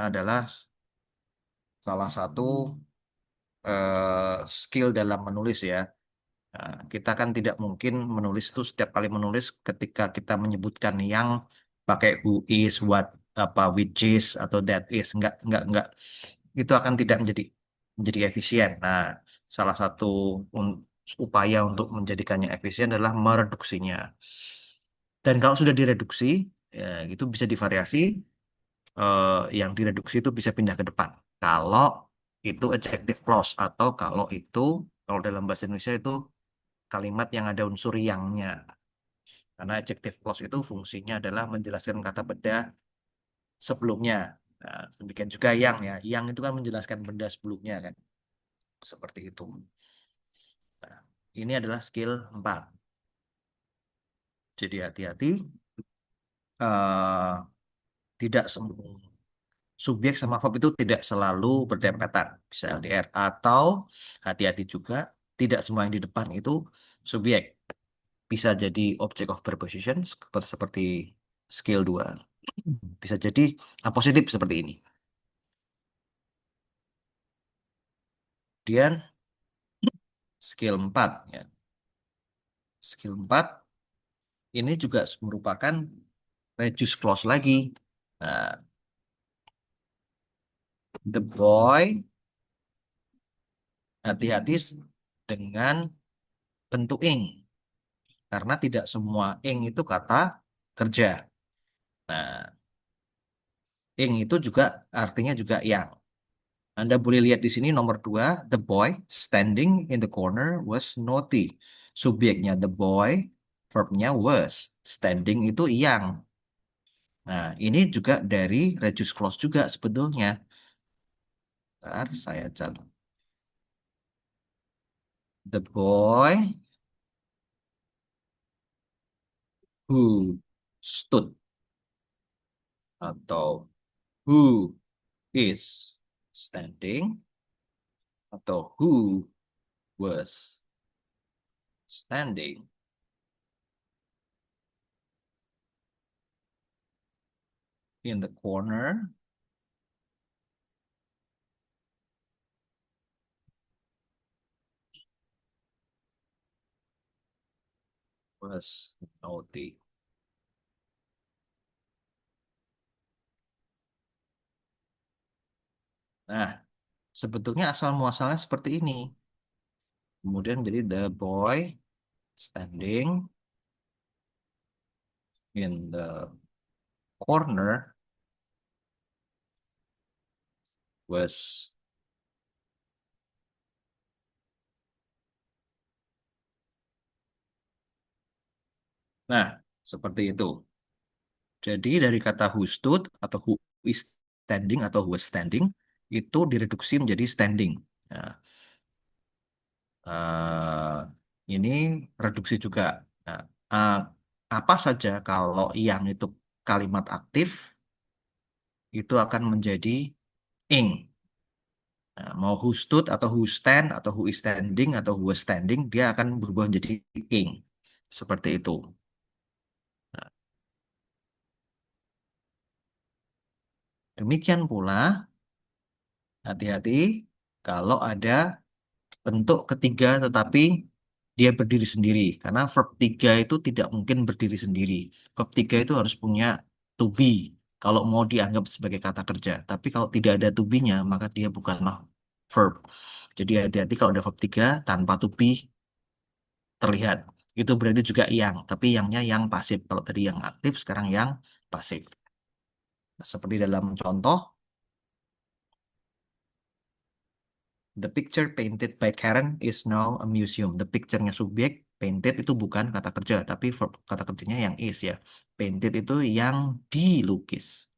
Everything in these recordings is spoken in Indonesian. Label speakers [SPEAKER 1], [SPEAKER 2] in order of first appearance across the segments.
[SPEAKER 1] adalah salah satu skill dalam menulis ya. Nah, kita kan tidak mungkin menulis itu setiap kali menulis ketika kita menyebutkan yang pakai who is, what, apa, which is atau that is, enggak. Itu akan tidak menjadi efisien. Nah, salah satu upaya untuk menjadikannya efisien adalah mereduksinya. Dan kalau sudah direduksi, ya, itu bisa divariasi. Yang direduksi itu bisa pindah ke depan. Kalau itu adjective clause atau kalau dalam bahasa Indonesia itu kalimat yang ada unsur yangnya. Karena adjective clause itu fungsinya adalah menjelaskan kata benda sebelumnya. Nah, demikian juga yang ya. Yang itu kan menjelaskan benda sebelumnya kan. Seperti itu. Nah, ini adalah skill 4. Jadi hati-hati. eh, Tidak semua subjek sama verb itu tidak selalu berdempetan. Bisa LDR. Atau hati-hati juga. Tidak semua yang di depan itu subjek. Bisa jadi object of preposition seperti skill 2. Bisa jadi positif seperti ini. Kemudian skill 4 ya. Skill 4 ini juga merupakan reduce clause lagi. Nah, the boy, hati-hati dengan bentuk ing karena tidak semua ing itu kata kerja. Nah, ing itu juga artinya juga yang. Anda boleh lihat di sini nomor 2, the boy standing in the corner was naughty. Subjeknya the boy, verbnya was. Standing itu yang. Nah, ini juga dari reduced clause juga sebetulnya. Ntar saya catat. The boy who stood atau who is standing atau who was standing in the corner was naughty. Nah, sebetulnya asal muasalnya seperti ini. Kemudian jadi the boy standing in the corner was. Nah, seperti itu. Jadi dari kata who stood atau who is standing atau who was standing itu direduksi menjadi standing. Nah, ini reduksi juga. Nah, eh, apa saja kalau yang itu kalimat aktif itu akan menjadi ing. Nah, mau who stood atau who stand atau who is standing atau who was standing dia akan berubah menjadi ing. Seperti itu. Nah, demikian pula hati-hati kalau ada bentuk ketiga tetapi dia berdiri sendiri. Karena verb 3 itu tidak mungkin berdiri sendiri. Verb 3 itu harus punya to be kalau mau dianggap sebagai kata kerja. Tapi kalau tidak ada to be-nya, maka dia bukanlah verb. Jadi hati-hati kalau ada verb 3 tanpa to be terlihat. Itu berarti juga yang. Tapi yangnya yang pasif. Kalau tadi yang aktif, sekarang yang pasif. Seperti dalam contoh, the picture painted by Karen is now a museum. The picture-nya subjek, painted itu bukan kata kerja, tapi verb, kata kerjanya yang is ya. Painted itu yang dilukis.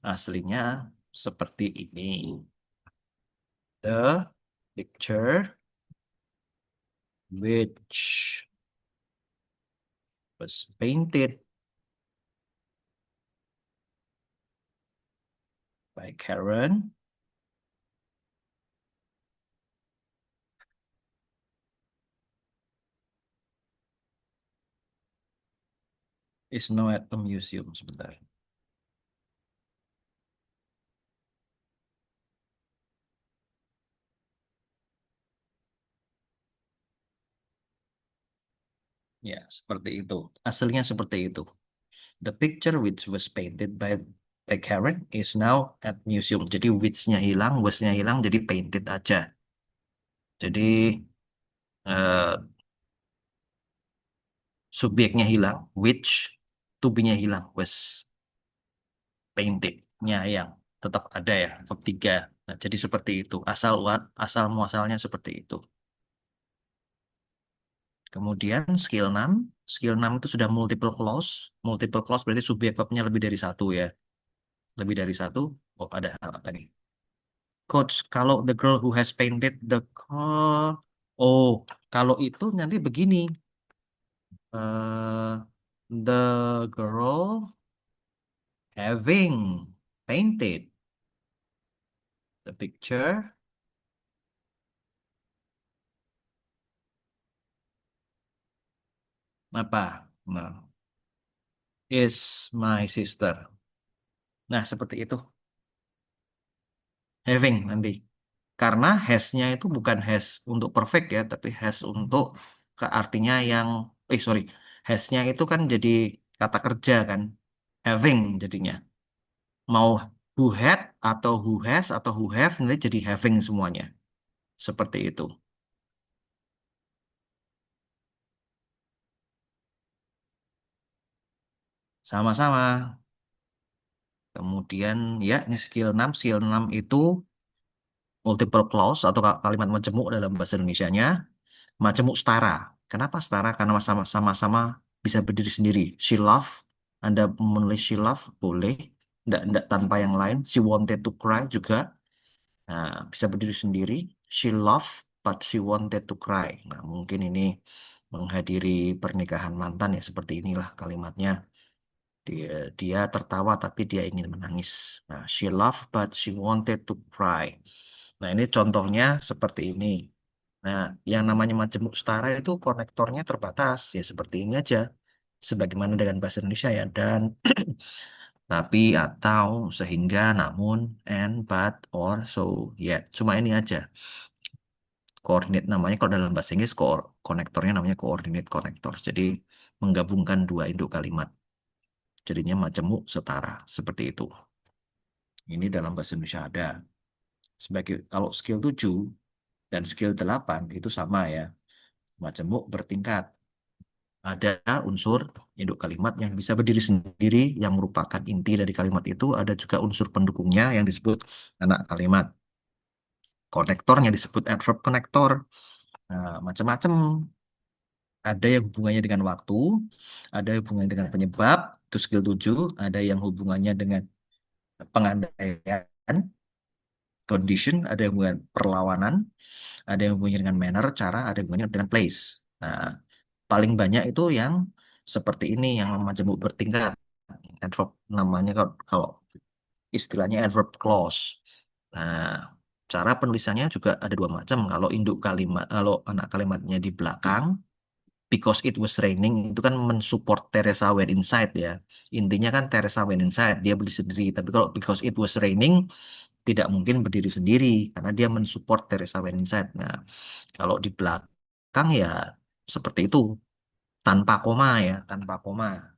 [SPEAKER 1] Aslinya seperti ini. The picture which was painted by Karen is now at a museum. Sebentar. Ya, seperti itu. Aslinya seperti itu. The picture which was painted by Karen is now at museum. Jadi which-nya hilang, was-nya hilang, jadi painted aja. Jadi eh, subjeknya hilang, which, to be-nya hilang, was painted-nya yang tetap ada ya, verb tiga. Nah, jadi seperti itu. Asal muasalnya seperti itu. Kemudian skill 6, skill 6 itu sudah multiple clause. Multiple clause berarti subjek verbnya lebih dari satu ya. Lebih dari satu. Oh, ada apa nih? Coach, kalau the girl who has painted the car. Oh, kalau itu nanti begini. eh the girl having painted the picture apa? Nah, is my sister. Nah, seperti itu. Having nanti. Karena has-nya itu bukan has untuk perfect ya, tapi has untuk ke artinya yang, sorry, has-nya itu kan jadi kata kerja kan, having jadinya. Mau who had atau who has atau who have nanti jadi having semuanya. Seperti itu. Sama-sama. Kemudian ya ini skill 6. Skill 6 itu multiple clause atau kalimat majemuk dalam bahasa Indonesianya. Majemuk setara. Kenapa setara? Karena sama-sama bisa berdiri sendiri. She love, Anda menulis she love, boleh. Nggak tanpa yang lain. She wanted to cry juga. Nah, bisa berdiri sendiri. She love, but she wanted to cry. Nah, mungkin ini menghadiri pernikahan mantan ya. Seperti inilah kalimatnya. Dia tertawa tapi dia ingin menangis. Nah, she laughed but she wanted to cry. Nah, ini contohnya seperti ini. Nah, yang namanya majemuk setara itu konektornya terbatas. Ya, seperti ini aja. Sebagaimana dengan bahasa Indonesia ya. Dan, tapi, atau, sehingga, namun, and, but, or, so. Ya, cuma ini aja. Koordinat namanya kalau dalam bahasa Inggris konektornya namanya coordinate connector. Jadi, menggabungkan dua induk kalimat. Jadinya majemuk setara. Seperti itu. Ini dalam bahasa Indonesia ada. Sebagai kalau skill 7 dan skill 8 itu sama ya. Majemuk bertingkat. Ada unsur induk kalimat yang bisa berdiri sendiri yang merupakan inti dari kalimat itu. Ada juga unsur pendukungnya yang disebut anak kalimat. Konektornya disebut adverb konektor. Nah, macam-macam. Ada yang hubungannya dengan waktu, ada yang hubungannya dengan penyebab, itu skill 7. Ada yang hubungannya dengan pengandaian, condition, ada yang hubungan perlawanan, ada yang hubungannya dengan manner, cara, ada yang hubungannya dengan place. Nah, paling banyak itu yang seperti ini, yang majemuk bertingkat. Adverb namanya kalau istilahnya adverb clause. Nah, cara penulisannya juga ada dua macam. Kalau induk kalimat, kalau anak kalimatnya di belakang, because it was raining itu kan mensupport Teresa went inside ya. Intinya kan Teresa went inside, dia berdiri sendiri. Tapi kalau because it was raining, tidak mungkin berdiri sendiri karena dia mensupport Teresa went inside. Nah, kalau di belakang ya seperti itu, tanpa koma ya, tanpa koma.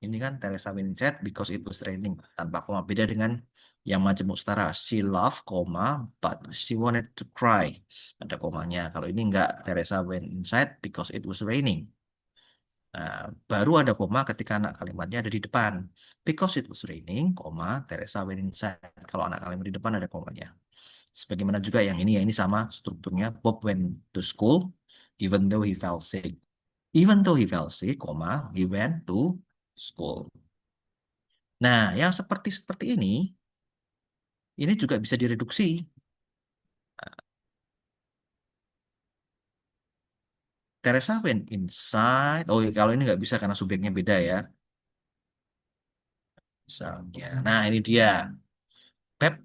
[SPEAKER 1] Ini kan Teresa Winchett because it was raining, tanpa koma. Beda dengan yang majemuk setara. She loved, koma, but she wanted to cry. Ada komanya. Kalau ini enggak, Teresa went inside because it was raining. Nah, baru ada koma ketika anak kalimatnya ada di depan. Because it was raining, koma, Teresa went inside. Kalau anak kalimat di depan ada komanya. Sebagaimana juga yang ini ya, ini sama strukturnya. Bob went to school even though he fell sick. Even though he fell sick, he went to school. Nah, yang seperti seperti ini juga bisa direduksi. Teresa went inside. Oh, kalau ini nggak bisa karena subjeknya beda ya. Misalnya, nah ini dia. Pep,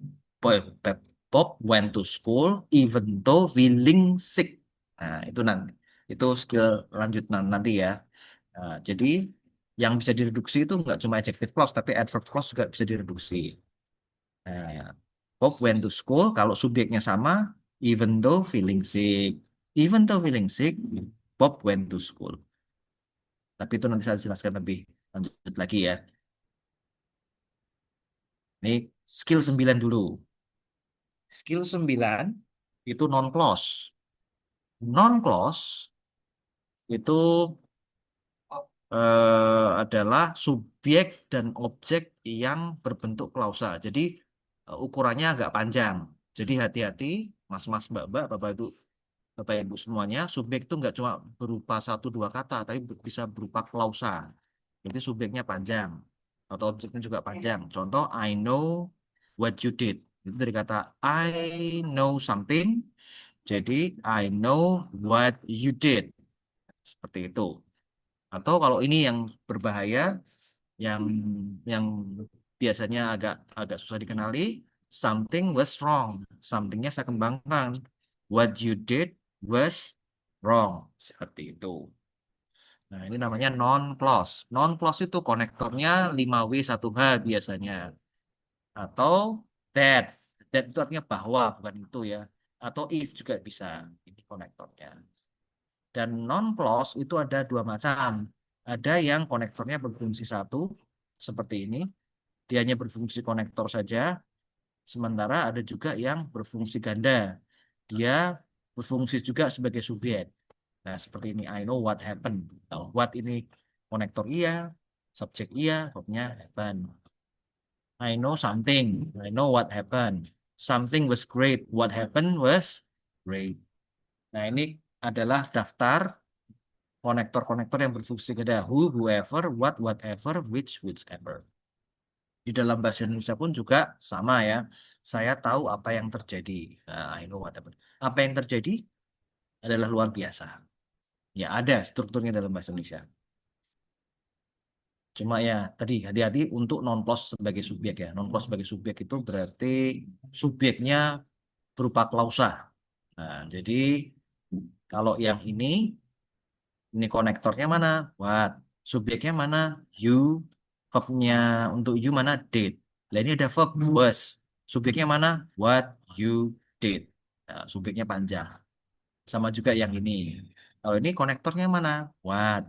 [SPEAKER 1] Pep Bob went to school even though feeling sick. Nah, itu nanti. Itu skill lanjut nanti ya. Nah, jadi yang bisa direduksi itu nggak cuma adjective clause, tapi adverb clause juga bisa direduksi. Nah, Bob went to school, kalau subjeknya sama, even though feeling sick. Even though feeling sick, Bob went to school. Tapi itu nanti saya jelaskan lebih lanjut lagi ya. Ini skill 9 dulu. Skill 9 itu non-clause. Non-clause itu adalah subjek dan objek yang berbentuk klausa. Jadi ukurannya agak panjang. Jadi hati-hati, mas-mas, mbak-mbak, bapak-ibu, bapak-ibu semuanya, subjek itu nggak cuma berupa satu dua kata, tapi bisa berupa klausa. Jadi subjeknya panjang atau objeknya juga panjang. Contoh, I know what you did. Itu dari kata I know something. Jadi I know what you did. Seperti itu. Atau kalau ini yang berbahaya, yang yang biasanya agak agak susah dikenali, something was wrong. Somethingnya saya kembangkan. What you did was wrong. Seperti itu. Nah, ini namanya non-clause. Non-clause itu konektornya 5W 1H biasanya. Atau that. That itu artinya bahwa, bukan itu ya. Atau if juga bisa. Ini konektornya. Dan non-clause itu ada dua macam. Ada yang konektornya berfungsi satu, seperti ini. Dia hanya berfungsi konektor saja. Sementara ada juga yang berfungsi ganda. Dia berfungsi juga sebagai subjek. Nah, seperti ini. I know what happened. Nah, what ini konektor iya, subjek iya, verbnya happen. I know something. I know what happened. Something was great. What happened was great. Nah, ini adalah daftar konektor-konektor yang berfungsi ganda. Who, whoever, what, whatever, whichever. Di dalam bahasa Indonesia pun juga sama ya. Saya tahu apa yang terjadi. Nah, I know what happened. Apa yang terjadi adalah luar biasa. Ya, ada strukturnya dalam bahasa Indonesia. Cuma ya, tadi hati-hati untuk non-clause sebagai subjek ya. Non-clause sebagai subjek itu berarti subjeknya berupa klausa. Nah, jadi kalau yang ini konektornya mana? What? Subjeknya mana? You. Verbnya untuk you mana? Did. Nah, ini ada verb was. Subjeknya mana? What you did. Nah, subjeknya panjang. Sama juga yang ini. Kalau ini konektornya mana? What.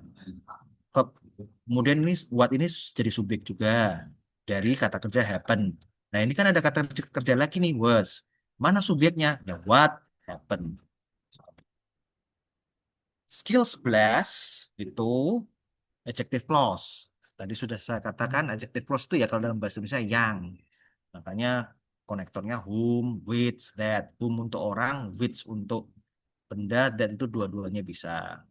[SPEAKER 1] Verb. Kemudian ini what ini jadi subjek juga dari kata kerja happen. Nah, ini kan ada kata kerja lagi nih, was. Mana subjeknya? Ya, what happened. Skill 11 itu adjective clause. Tadi sudah saya katakan adjective clause itu ya kalau dalam bahasa Indonesia yang. Makanya konektornya whom, which, that. Whom untuk orang, which untuk benda, that itu dua-duanya bisa.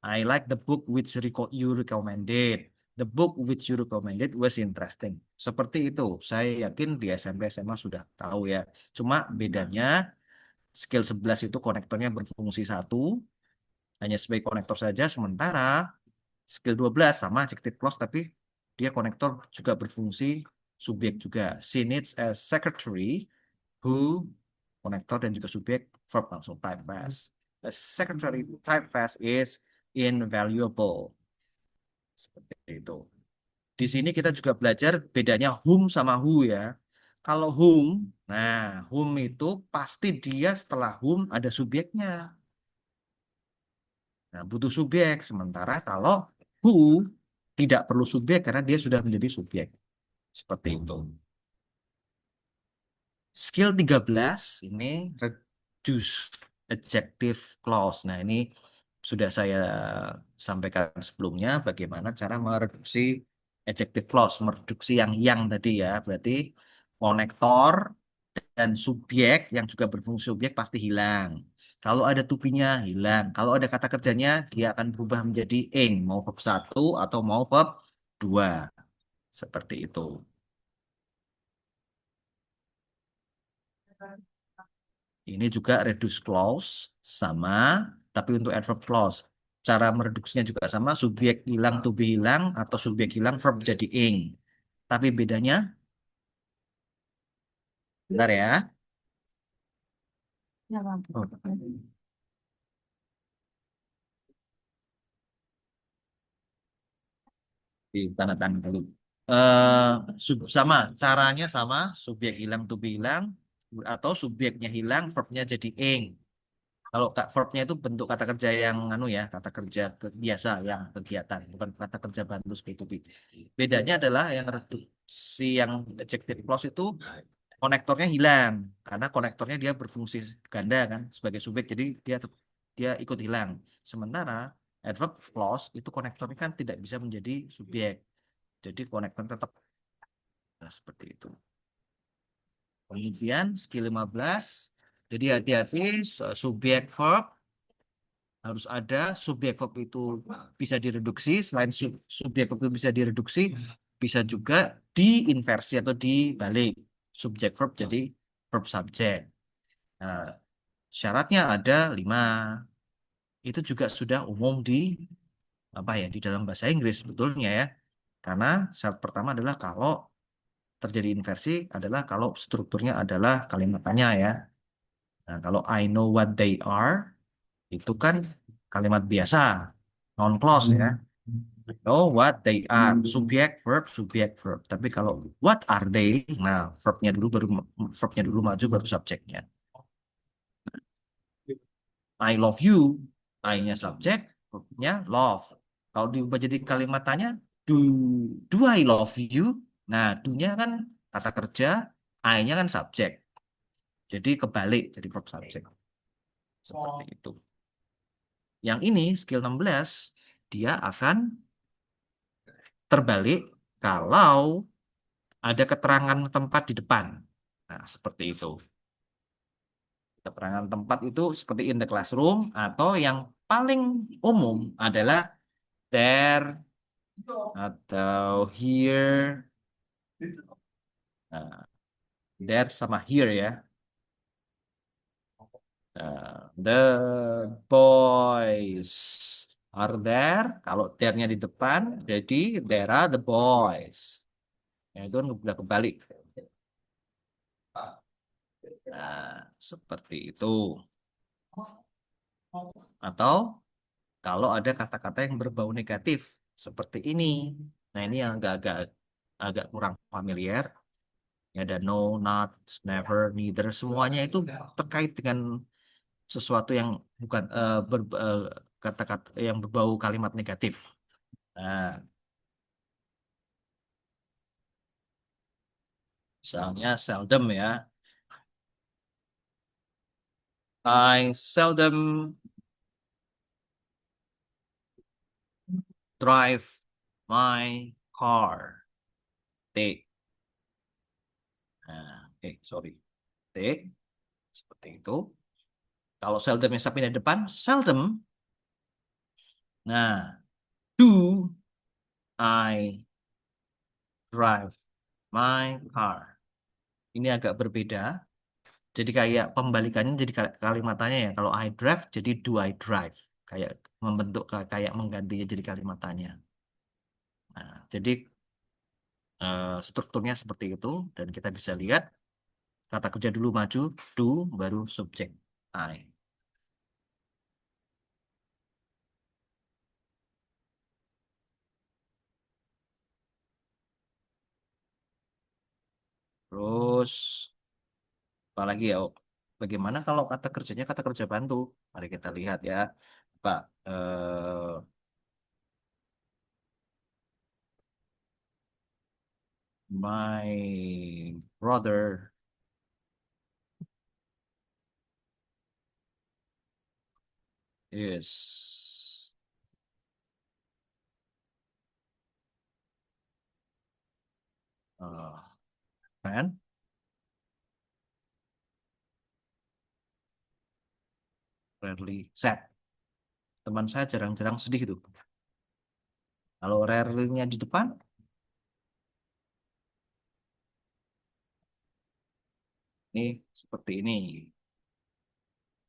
[SPEAKER 1] I like the book which you recommended. The book which you recommended was interesting. Seperti itu. Saya yakin di SMP SMA sudah tahu ya. Cuma bedanya skill 11 itu konektornya berfungsi satu, hanya sebagai konektor saja, sementara skill 12 sama adjective clause tapi dia konektor juga berfungsi subjek juga. She needs a secretary who konektor dan juga subjek verb langsung type fast. A secretary who type fast is invaluable. Seperti itu. Di sini kita juga belajar bedanya whom sama who ya. Kalau whom, nah whom itu pasti dia setelah whom ada subjeknya. Nah, butuh subjek. Sementara kalau who tidak perlu subjek karena dia sudah menjadi subjek. Seperti itu. Skill 13 ini reduce adjective clause. Nah, ini sudah saya sampaikan sebelumnya bagaimana cara mereduksi adjective clause, mereduksi yang tadi ya. Berarti konektor dan subjek yang juga berfungsi subjek pasti hilang. Kalau ada tupinya hilang. Kalau ada kata kerjanya dia akan berubah menjadi ing, mau verb satu atau mau verb dua. Seperti itu. Ini juga reduce clause sama, tapi untuk adverb clause. Cara mereduksinya juga sama, subjek hilang, to be hilang, atau subjek hilang, verb jadi ing. Tapi bedanya, bentar ya. Oh, di tanda tangan dulu. Sama, caranya sama, subjek hilang, to be hilang, atau subjeknya hilang, verbnya jadi ing. Kalau verbnya itu bentuk kata kerja yang anu ya, kata kerja biasa yang kegiatan, bukan kata kerja bantu seperti itu. Bi. Bedanya adalah yang reduksi yang adjective clause itu konektornya hilang karena konektornya dia berfungsi ganda kan sebagai subjek, jadi dia ikut hilang. Sementara adverb clause itu konektornya kan tidak bisa menjadi subjek, jadi konektor tetap nah, seperti itu. Kemudian skill 15. Jadi hati-hati subjek verb harus ada subjek verb itu bisa direduksi selain subjek verb itu bisa direduksi bisa juga diinversi atau dibalik subjek verb jadi verb subjek. Nah, syaratnya ada 5. Itu juga sudah umum di apa ya di dalam bahasa Inggris sebetulnya ya. Karena syarat pertama adalah kalau terjadi inversi adalah kalau strukturnya adalah kalimat tanya ya. Nah, kalau I know what they are itu kan kalimat biasa, non clause ya. Know what they are, subjek verb. Tapi kalau what are they, nah verbnya dulu maju baru subjeknya. I love you, I-nya subjek, verbnya love. Kalau diubah jadi kalimat tanya, do do I love you? Nah, do-nya kan kata kerja, I-nya kan subjek. Jadi kebalik jadi verb subjek. Seperti itu. Yang ini skill 16 dia akan terbalik kalau ada keterangan tempat di depan. Nah, seperti itu. Keterangan tempat itu seperti in the classroom atau yang paling umum adalah there atau here. Nah, there sama here ya. The boys are there. Kalau there-nya di depan, jadi there are the boys. Ya, itu kan udah kebalik. Nah, seperti itu. Atau kalau ada kata-kata yang berbau negatif seperti ini. Nah, ini yang agak-agak agak kurang familiar. Ya, ada no, not, never, neither, semuanya itu terkait dengan sesuatu yang bukan kata-kata yang berbau kalimat negatif. Nah, misalnya seldom ya. I seldom drive my car. T. Nah, sorry. T. Seperti itu. Kalau seldom yang sampai di depan, seldom. Nah, do I drive my car? Ini agak berbeda. Jadi kayak pembalikannya jadi kalimatannya ya. Kalau I drive jadi do I drive. Kayak membentuk kayak menggantinya jadi kalimatannya. Nah, jadi strukturnya seperti itu dan kita bisa lihat kata kerja dulu maju do baru subjek I. Terus apalagi ya? Oh, bagaimana kalau kata kerjanya kata kerja bantu? Mari kita lihat ya. Pak, my brother is uh, friend rarely sad. Teman saya jarang-jarang sedih itu. Kalau rarely-nya di depan, ini seperti ini.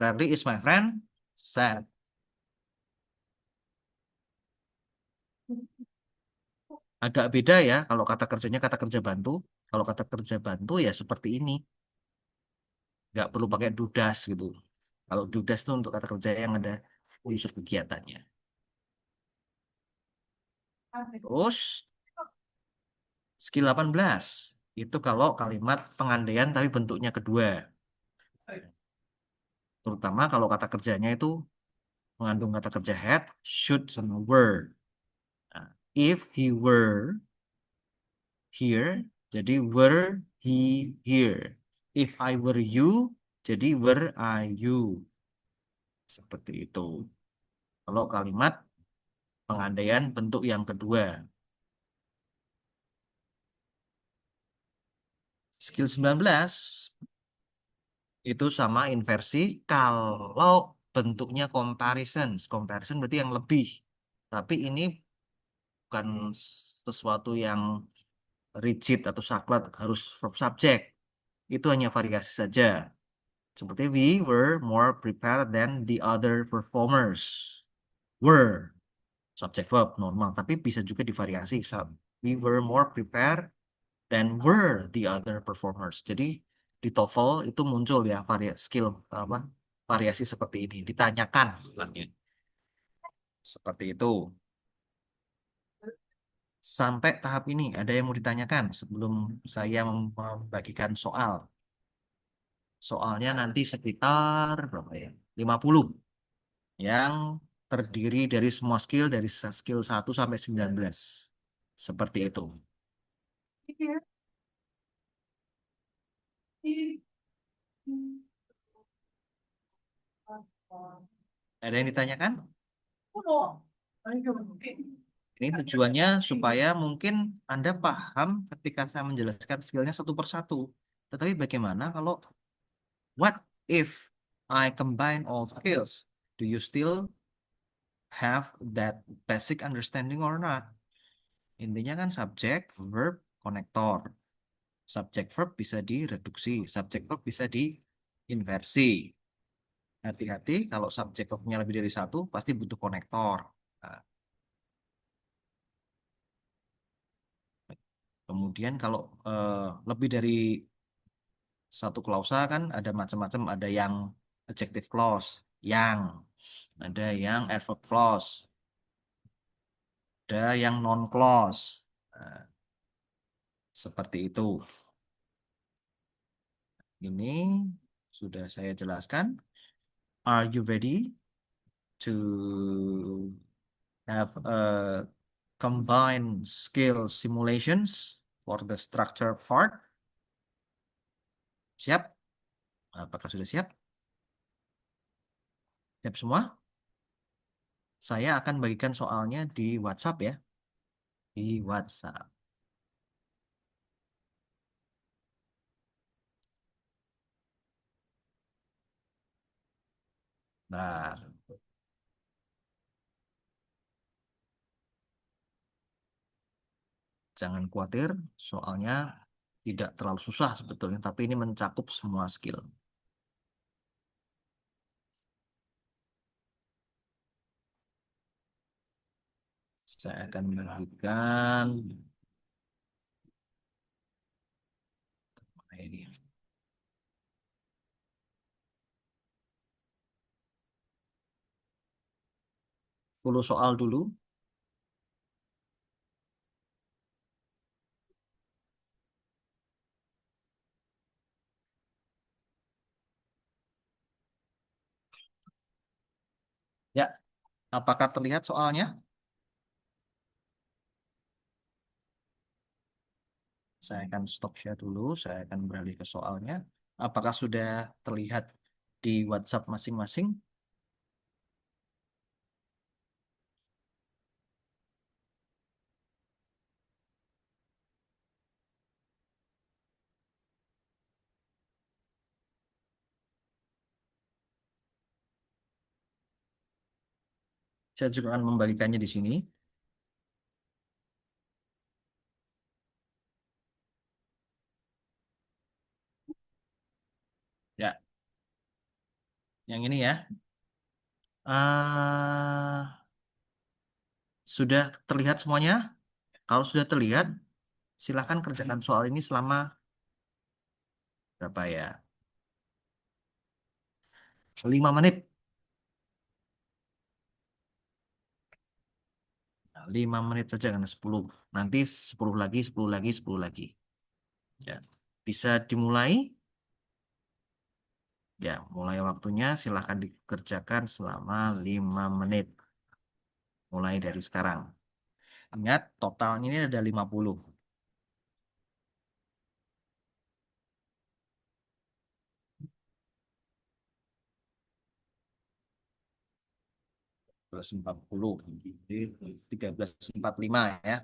[SPEAKER 1] Rarely is my friend, sad. Agak beda ya kalau kata kerjanya kata kerja bantu. Kalau kata kerja bantu ya seperti ini. Nggak perlu pakai dudas gitu. Kalau dudas itu untuk kata kerja yang ada unsur kegiatannya. Terus skill 18 itu kalau kalimat pengandaian tapi bentuknya kedua. Terutama kalau kata kerjanya itu mengandung kata kerja had, should, sama were. Nah, if he were here, jadi were he here. If I were you, jadi were I you. Seperti itu. Kalau kalimat pengandaian bentuk yang kedua. Skill 19 itu sama inversi kalau bentuknya comparisons. Comparison berarti yang lebih. Tapi ini bukan sesuatu yang rigid atau saklat harus verb subject. Itu hanya variasi saja. Seperti we were more prepared than the other performers. Were subject verb normal, tapi bisa juga divariasi. We were more prepared than were the other performers. Jadi di TOEFL itu muncul ya skill apa variasi seperti ini. Ditanyakan istilahnya. Seperti itu. Sampai tahap ini ada yang mau ditanyakan sebelum saya membagikan soal. Soalnya nanti sekitar berapa ya? 50 yang terdiri dari semua skill dari skill 1 sampai 19. Seperti itu. Ada yang ditanyakan? Ini tujuannya supaya mungkin Anda paham ketika saya menjelaskan skillnya satu persatu. Tetapi bagaimana kalau what if I combine all skills? Do you still have that basic understanding or not? Intinya kan subjek, verb, konektor. Subjek verb bisa direduksi, subjek verb bisa diinversi. Hati-hati kalau subjek verbnya lebih dari satu, pasti butuh konektor. Nah, kemudian kalau lebih dari satu klausa kan ada macam-macam, ada yang adjective clause, yang ada yang adverb clause, ada yang non clause. Nah, seperti itu. Ini sudah saya jelaskan. Are you ready to have a combined skill simulations for the structure part? Siap? Apakah sudah siap? Siap semua? Saya akan bagikan soalnya di WhatsApp ya. Di WhatsApp. Nah, jangan khawatir, soalnya tidak terlalu susah sebetulnya, tapi ini mencakup semua skill. Saya akan bagikan mana ini? 10 soal dulu. Ya, apakah terlihat soalnya? Saya akan stop share dulu, saya akan beralih ke soalnya. Apakah sudah terlihat di WhatsApp masing-masing? Saya juga akan membagikannya di sini. Ya, yang ini ya. Sudah terlihat semuanya? Kalau sudah terlihat, silakan kerjakan soal ini selama berapa ya? 5 menit. Nah, 5 menit saja karena 10. Nanti 10 lagi, 10 lagi, 10 lagi. Ya. Bisa dimulai. Ya, mulai waktunya silahkan dikerjakan selama 5 menit. Mulai dari sekarang. Ingat, totalnya ini ada 50. Plus 40. Jadi 13.45 ya.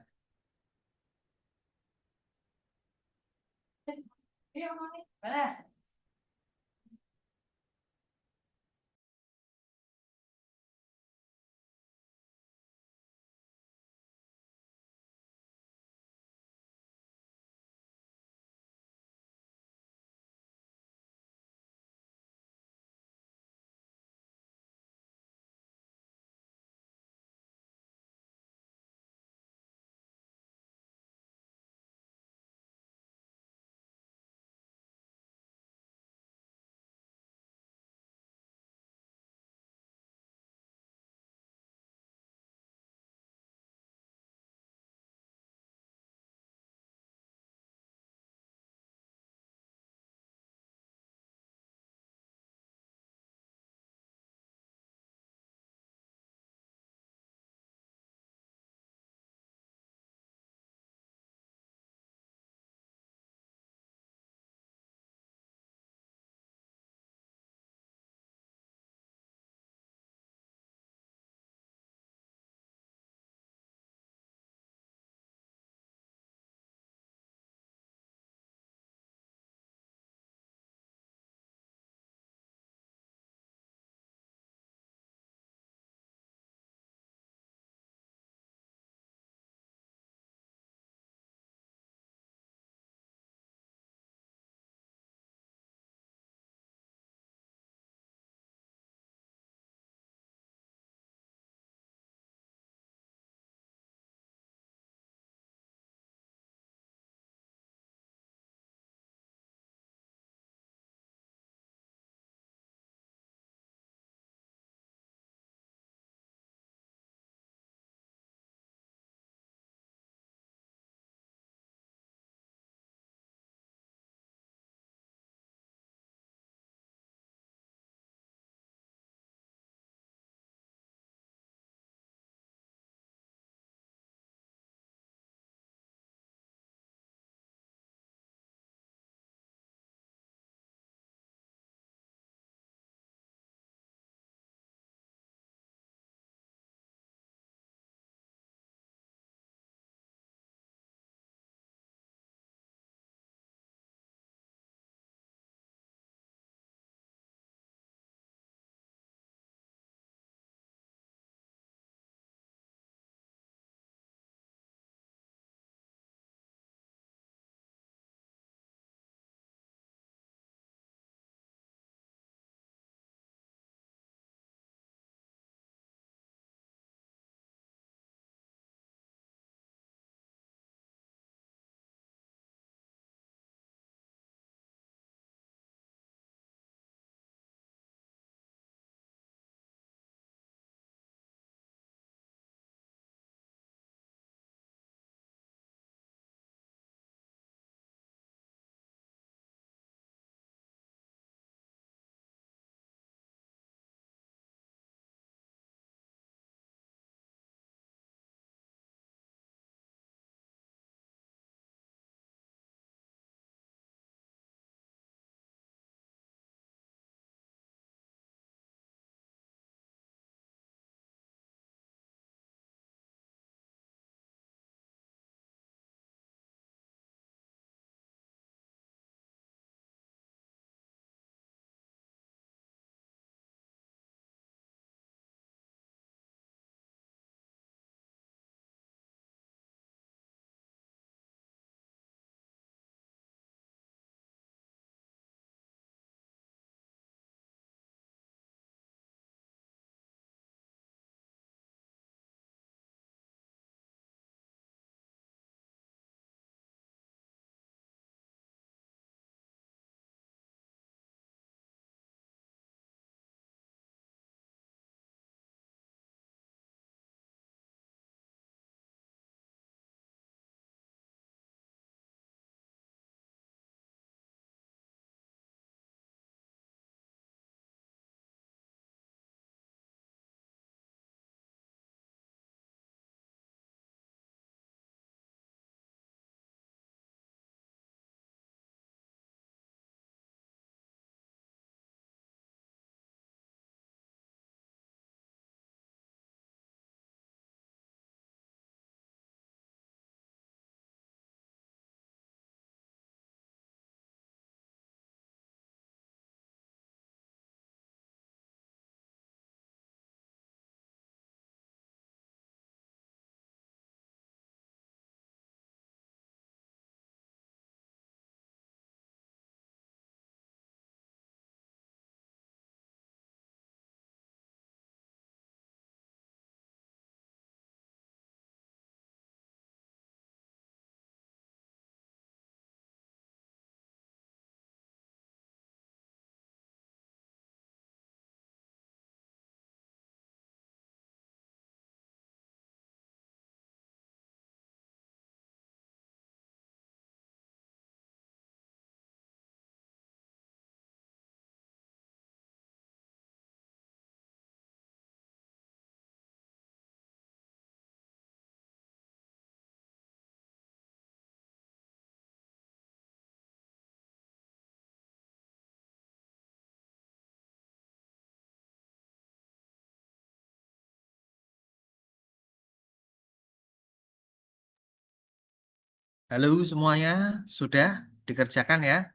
[SPEAKER 1] Halo semuanya, sudah dikerjakan ya?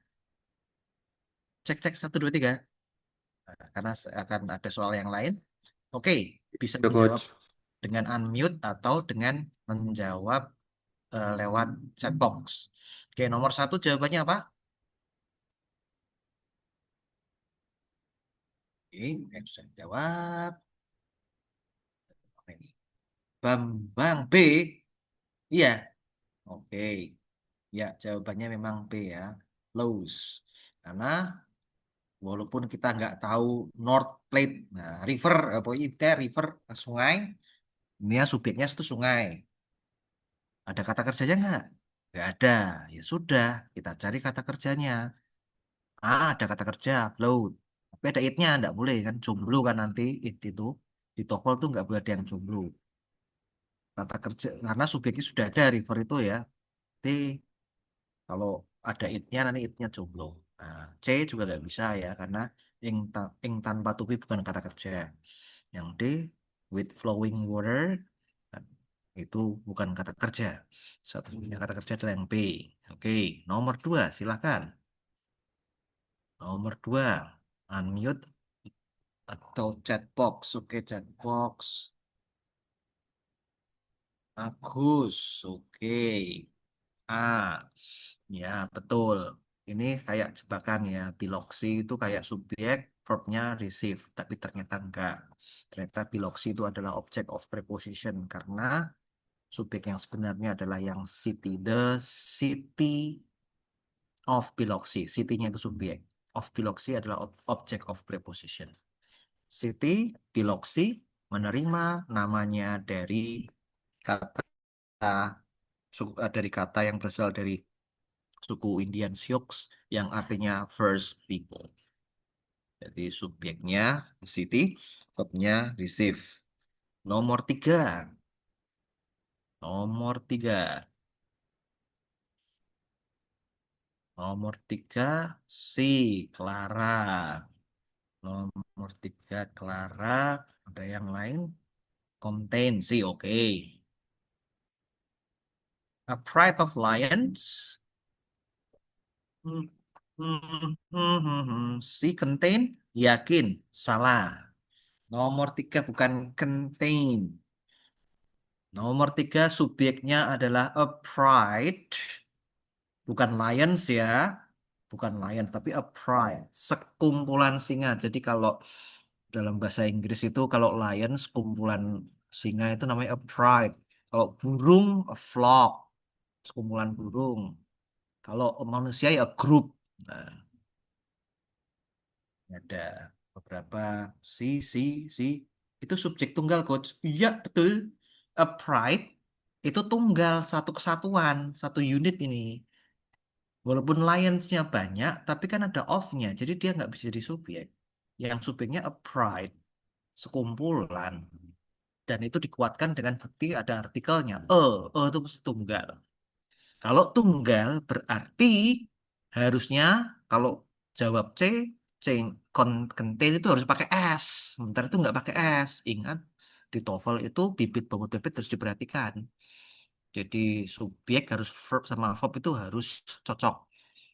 [SPEAKER 1] Cek cek satu dua tiga. Nah, karena akan ada soal yang lain. Oke, bisa
[SPEAKER 2] Udah
[SPEAKER 1] dijawab
[SPEAKER 2] coach.
[SPEAKER 1] dengan unmute atau dengan menjawab lewat chat box. Oke, nomor satu jawabannya apa? Oke, yang sudah jawab. Apa ini? Bambang B. Iya, oke. Ya, jawabannya memang B ya. Lows. Karena walaupun kita nggak tahu North Plate, nah river, pokoknya itu river, sungai, ini ya subjeknya itu sungai. Ada kata kerjanya nggak? Nggak ada. Ya sudah, kita cari kata kerjanya. Ada kata kerja, float. Tapi ada it-nya, nggak boleh kan. Jomblo kan nanti it itu. Di TOEFL tuh nggak boleh ada yang jomblo. Kata kerja, karena subjeknya sudah ada river itu ya. Nanti kalau ada it-nya, nanti it-nya jomblo. Nah, C juga nggak bisa ya, karena ing tanpa tupi bukan kata kerja. Yang D, with flowing water, nah, itu bukan kata kerja. Satunya kata kerja adalah yang B. Oke, nomor dua, silakan. Nomor dua, unmute atau chat box. Oke, chat box. Bagus, oke. Ah, ya betul. Ini kayak jebakan ya. Biloxi itu kayak subjek, verbnya receive. Tapi ternyata enggak. Ternyata biloxi itu adalah object of preposition. Karena subjek yang sebenarnya adalah yang city. The city of Biloxi. City-nya itu subjek. Of Biloxi adalah object of preposition. City Biloxi menerima namanya dari kata dari kata yang berasal dari suku Indian Sioux yang artinya first people. Jadi subjeknya city, verbnya receive. Nomor tiga, nomor tiga, nomor tiga, si Clara. Nomor tiga Clara. Ada yang lain? Contain sih, oke. A pride of lions. Hmm, Si contain, yakin, salah. Nomor tiga bukan contain. Nomor tiga subjeknya adalah a pride, bukan lions ya, bukan lion tapi a pride, sekumpulan singa. Jadi kalau dalam bahasa Inggris itu kalau lion sekumpulan singa itu namanya a pride. Kalau burung a flock, sekumpulan burung. Kalau manusia ya group. Nah, ada beberapa si si si itu subjek tunggal coach. Iya betul. A pride itu tunggal, satu kesatuan, satu unit ini. Walaupun lions-nya banyak, tapi kan ada of-nya, jadi dia nggak bisa jadi subjek. Yang subjeknya a pride, sekumpulan. Dan itu dikuatkan dengan bukti ada artikelnya. Itu mesti tunggal. Kalau tunggal berarti harusnya kalau jawab C, C contain itu harus pakai S. Sementara itu nggak pakai S. Ingat di TOEFL itu bibit bobot bibit harus diperhatikan. Jadi subjek harus verb sama verb itu harus cocok.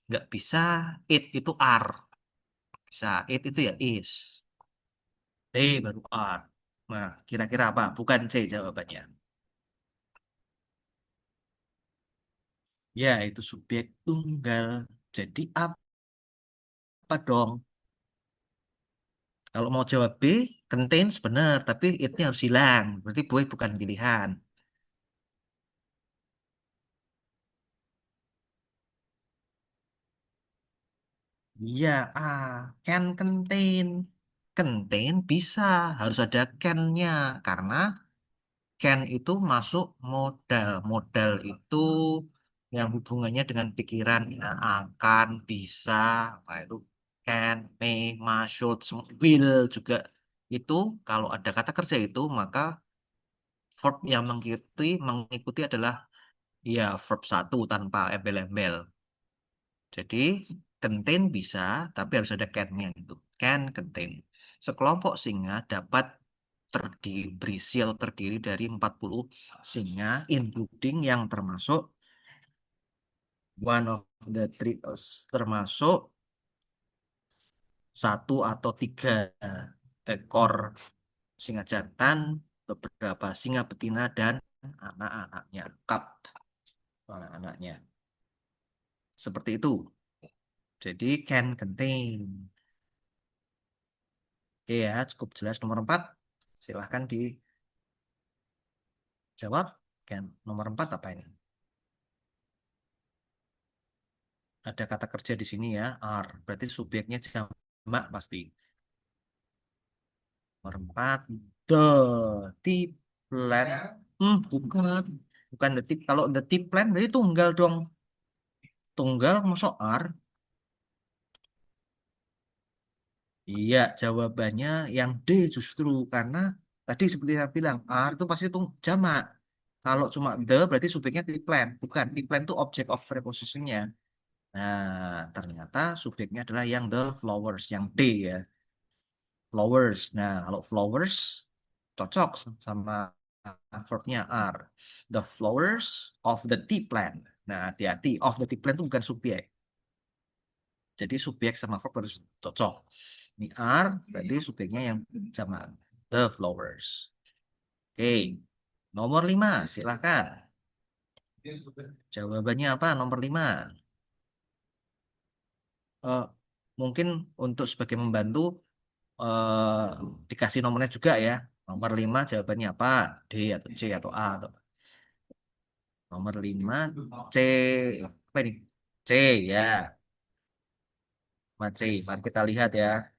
[SPEAKER 1] Nggak bisa it itu are. Bisa it itu ya is. D baru are. Nah, kira-kira apa? Bukan C jawabannya. Ya, itu subjek tunggal. Jadi apa dong? Kalau mau jawab B, contains benar, tapi it-nya harus hilang. Berarti boy bukan pilihan. Iya, can contain. Contain bisa, harus ada can-nya. Karena can itu masuk modal. Modal itu yang hubungannya dengan pikiran. Ya, akan, bisa, nah itu can, may, must, should, will juga. Itu kalau ada kata kerja itu, maka verb yang mengikuti adalah ya verb satu tanpa embel-embel. Jadi contain bisa, tapi harus ada can-nya itu. Can contain. Sekelompok singa dapat terdiri, terdiri dari 40 singa, including yang termasuk one of the three, termasuk satu atau tiga ekor singa jantan, beberapa singa betina dan anak-anaknya, kap anak-anaknya. Seperti itu. Jadi can contain. Oke ya, cukup jelas nomor 4. Silahkan dijawab. Can nomor 4 apa ini? Ada kata kerja di sini ya, are. Berarti subjeknya jamak pasti. Nomor 4, the tea plant. Bukan. Bukan the tea. Kalau the tea plant berarti tunggal dong. Tunggal masuk are. Iya, jawabannya yang D justru. Karena tadi seperti saya bilang, are itu pasti jamak. Kalau cuma the berarti subjeknya tea plant. Bukan, tea plant itu object of prepositionnya. Nah, ternyata subjeknya adalah yang the flowers, yang D ya. Flowers. Nah, kalau flowers cocok sama verbnya are. The flowers of the tea plant. Nah, hati-hati. Of the tea plant itu bukan subjek. Jadi subjek sama verb harus cocok. Ini are, berarti subjeknya yang sama. The flowers. Oke. Nomor 5, silakan. Jawabannya apa? Nomor 5. Eh, mungkin untuk sebagai membantu, eh, dikasih nomornya juga ya. Nomor 5 jawabannya apa? D atau C atau A atau nomor 5 C apa ini? C ya, sama C. Mari kita lihat ya.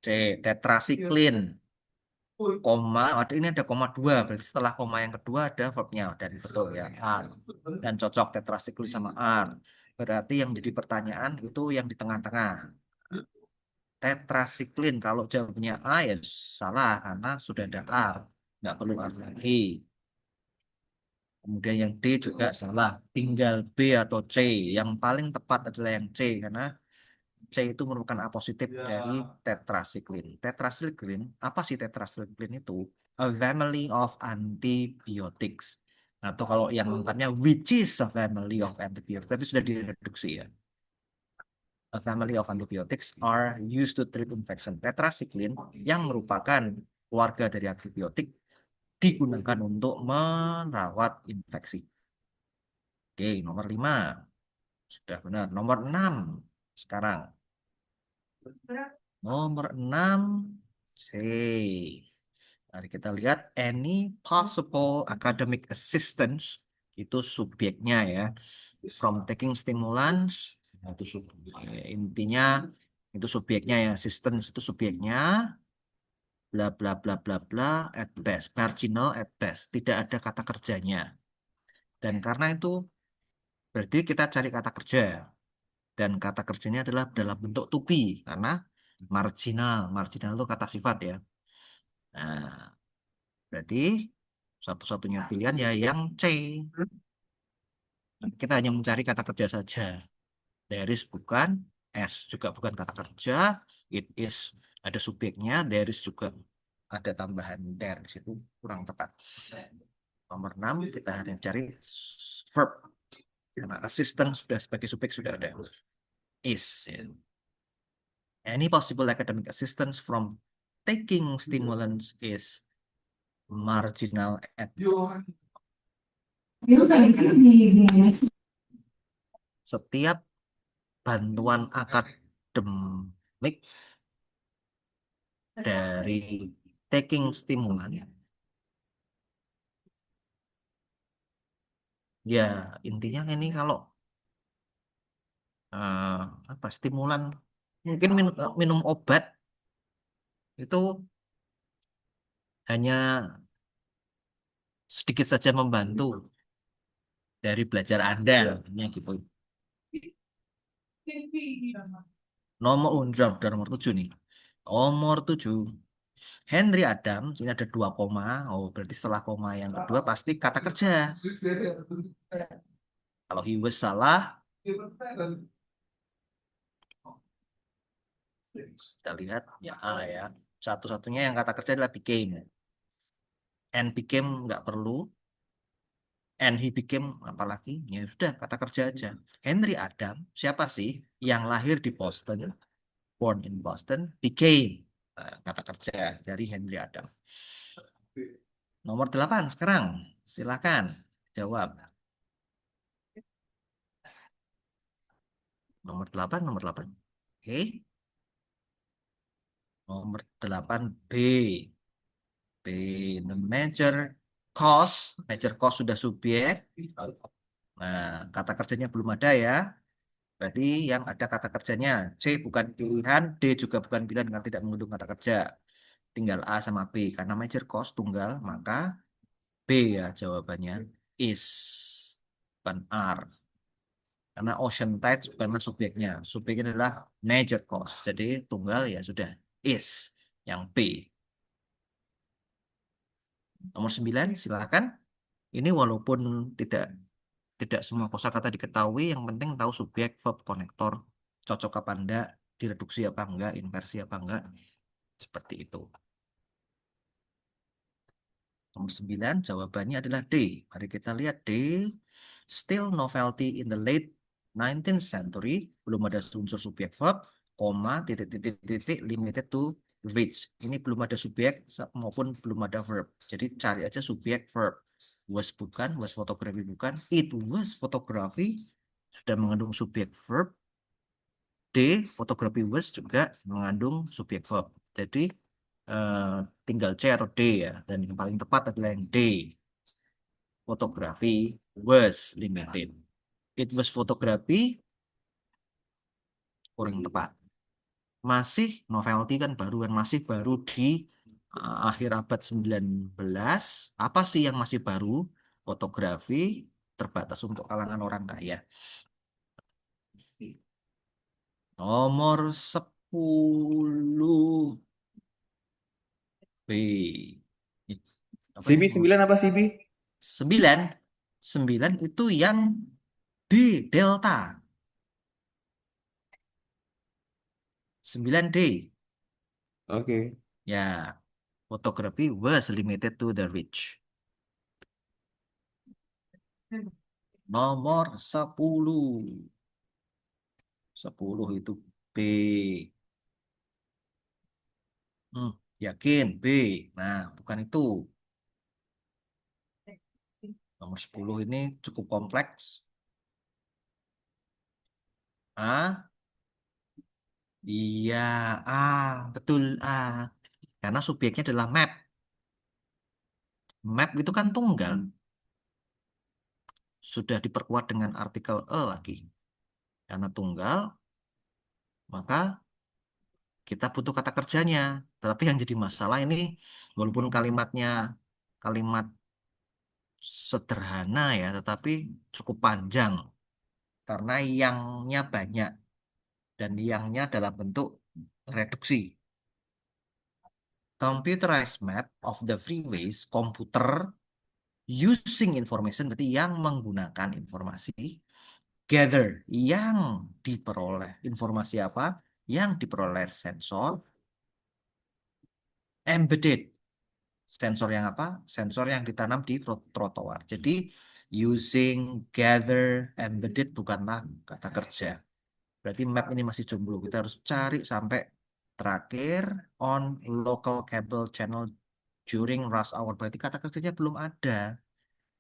[SPEAKER 1] C tetrasiklin. Koma, ada ini ada koma 2. Berarti setelah koma yang kedua ada verbnya dan betul ya are. Dan cocok tetrasiklin sama are. Berarti yang jadi pertanyaan itu yang di tengah-tengah. Tetrasiklin kalau jawabnya A ya salah karena sudah ada are. Nggak perlu are lagi. Kemudian yang D juga salah. Tinggal B atau C. Yang paling tepat adalah yang C. Karena C itu merupakan apositif dari tetrasiklin. Tetrasiklin, apa sih tetrasiklin itu? A family of antibiotics. Atau kalau yang lengkapnya, which is a family of antibiotics. Tapi sudah direduksi ya. A family of antibiotics are used to treat infection. Tetrasiklin yang merupakan keluarga dari antibiotik digunakan untuk merawat infeksi. Oke, nomor 5. Sudah benar. Nomor 6. Sekarang. Nomor 6. C. Mari kita lihat. Any possible academic assistance. Itu subjeknya ya. From taking stimulants. Itu intinya itu subjeknya ya. Assistance itu subjeknya. Bla bla bla bla bla. At best. Marginal at best. Tidak ada kata kerjanya. Dan karena itu berarti kita cari kata kerja. Dan kata kerjanya adalah dalam bentuk to be karena marginal. Marginal itu kata sifat ya. Nah, berarti satu-satunya pilihan ya yang C. Kita hanya mencari kata kerja saja. There is bukan, S juga bukan kata kerja, it is ada subjeknya, there is juga ada tambahan there di situ kurang tepat. Nomor 6 kita hanya cari verb. Karena assistant sudah sebagai subjek sudah ada. Is. Ya. Any possible academic assistance from taking stimulants is marginal at setiap bantuan akademik dari taking stimulan ya intinya ini kalau eh, apa stimulan mungkin minum obat itu hanya sedikit saja membantu dari belajar Anda ya gitu. Nomor udah nomor 7 nih. Nomor 7. Henry Adams, ini ada 2 koma. Oh, berarti setelah koma yang kedua pasti kata kerja. Kalau he was salah, kita lihat ya A ya. Satu-satunya yang kata kerja adalah became. And became nggak perlu. And he became apalagi? Ya sudah kata kerja aja. Henry Adam, siapa sih yang lahir di Boston, born in Boston, became kata kerja dari Henry Adam. Nomor 8 sekarang. Silakan jawab. Nomor 8. Oke. Nomor 8 B. B. The major cause sudah subjek. Nah, kata kerjanya belum ada ya. Berarti yang ada kata kerjanya C bukan pilihan, D juga bukan pilihan karena tidak mengandung kata kerja. Tinggal A sama B. Karena major cause tunggal, maka B ya jawabannya. Is. Bukan R. Karena ocean tides bukanlah subjeknya. Subjeknya adalah major cause. Jadi tunggal ya sudah. Is. Yang B. Nomor 9 silakan. Ini walaupun tidak tidak semua kosakata diketahui, yang penting tahu subjek, verb, konektor, cocok apa enggak, direduksi apa enggak, inversi apa enggak, seperti itu. Nomor 9 jawabannya adalah D. Mari kita lihat D. Still novelty in the late 19th century, belum ada unsur subjek verb, koma, titik, limited to which. Ini belum ada subjek maupun belum ada verb. Jadi cari aja subjek verb. Was bukan, was photography bukan, it was photography sudah mengandung subjek verb. D, fotografi was juga mengandung subjek verb. Jadi eh, tinggal C atau D ya. Dan yang paling tepat adalah yang D. Fotografi was limited. It was photography kurang tepat. Masih novelty kan baru kan masih baru di akhir abad 19. Apa sih yang masih baru? Fotografi terbatas untuk kalangan orang kaya. Nomor 10 B. Apa ini
[SPEAKER 2] CB
[SPEAKER 1] nomor
[SPEAKER 2] 9 apa CB?
[SPEAKER 1] 9? 9 itu yang D, delta. 9D.
[SPEAKER 2] Oke.
[SPEAKER 1] Ya, photography was limited to the rich. Nomor 10. 10 itu B. Hmm, yakin B. Nah, bukan itu. Nomor 10 ini cukup kompleks. A. Iya, A. Betul A. Karena subjeknya adalah map. Map itu kan tunggal. Sudah diperkuat dengan artikel E lagi. Karena tunggal, maka kita butuh kata kerjanya. Tetapi yang jadi masalah ini, walaupun kalimatnya kalimat sederhana ya, tetapi cukup panjang. Karena yangnya banyak. Dan yangnya dalam bentuk reduksi. Computerized map of the freeways, komputer using information, berarti yang menggunakan informasi. Gather, yang diperoleh. Informasi apa? Yang diperoleh sensor. Embedded, sensor yang apa? Sensor yang ditanam di trotoar. Jadi using, gather, embedded bukanlah kata kerja. Berarti map ini masih jomblo. Kita harus cari sampai terakhir on local cable channel during rush hour. Berarti kata kerjanya belum ada.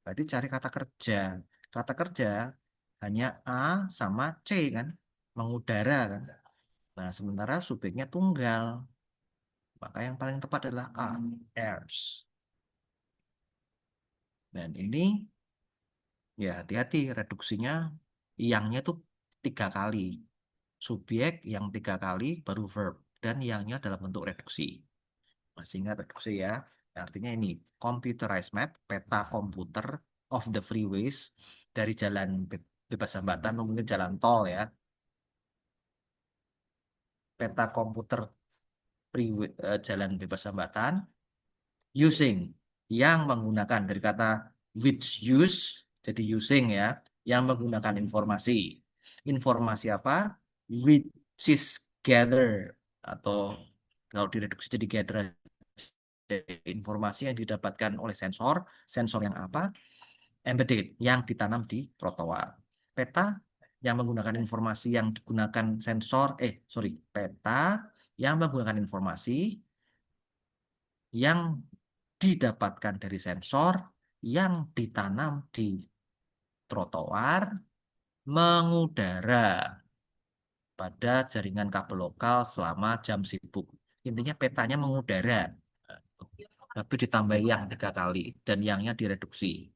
[SPEAKER 1] Berarti cari kata kerja. Kata kerja hanya A sama C kan, mengudara kan. Nah, sementara subjeknya tunggal. Maka yang paling tepat adalah A, airs. Dan ini ya hati-hati reduksinya yangnya tuh 3 kali. Subjek yang 3 kali baru verb. Dan yangnya dalam bentuk reduksi. Masih ingat reduksi ya? Artinya ini computerized map, peta komputer of the freeways dari jalan bebas hambatan, mungkin jalan tol ya. Peta komputer freeway, jalan bebas hambatan using yang menggunakan dari kata which use jadi using ya, yang menggunakan informasi. Informasi apa? Which is gather atau kalau direduksi jadi gather, informasi yang didapatkan oleh sensor. Sensor yang apa? embedded yang ditanam di trotoar. Peta yang menggunakan informasi yang digunakan sensor, sorry, peta yang menggunakan informasi yang didapatkan dari sensor yang ditanam di trotoar mengudara pada jaringan kabel lokal selama jam sibuk. Intinya petanya mengudara, tapi ditambahi yang 3 kali dan yangnya direduksi.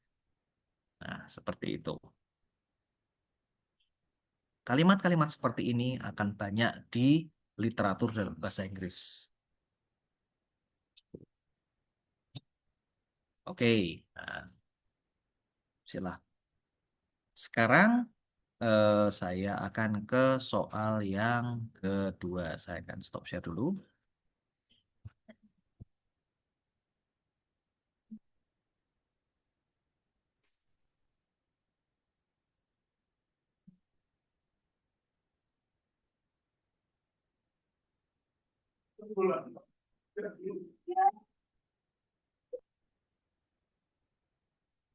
[SPEAKER 1] Nah, seperti itu. Kalimat-kalimat seperti ini akan banyak di literatur dalam bahasa Inggris. Oke, nah, silah. Sekarang saya akan ke soal yang kedua. Saya akan stop share dulu.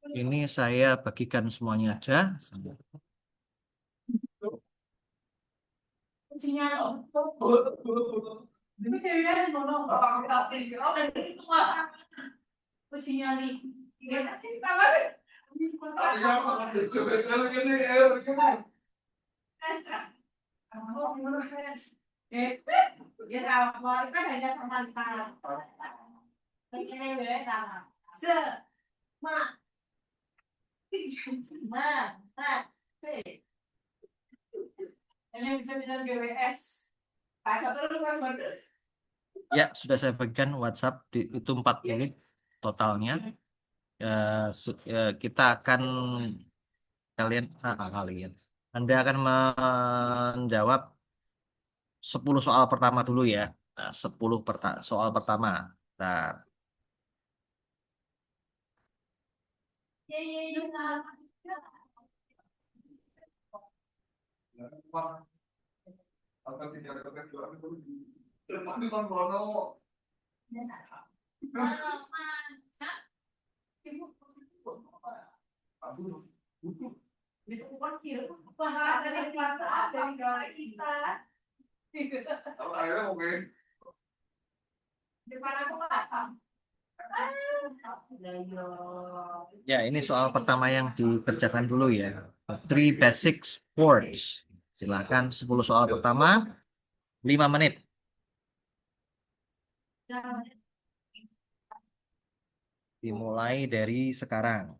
[SPEAKER 1] Ini saya bagikan semuanya aja. Ya, sudah saya bagikan WhatsApp itu 4 unit totalnya. Kita akan kalian Anda akan menjawab 10 soal pertama dulu ya. Nah, 10 soal pertama. Nah, ya, ini soal pertama yang dikerjakan dulu ya. Three basic words. Silakan 10 soal pertama, 5 menit. Dimulai dari sekarang.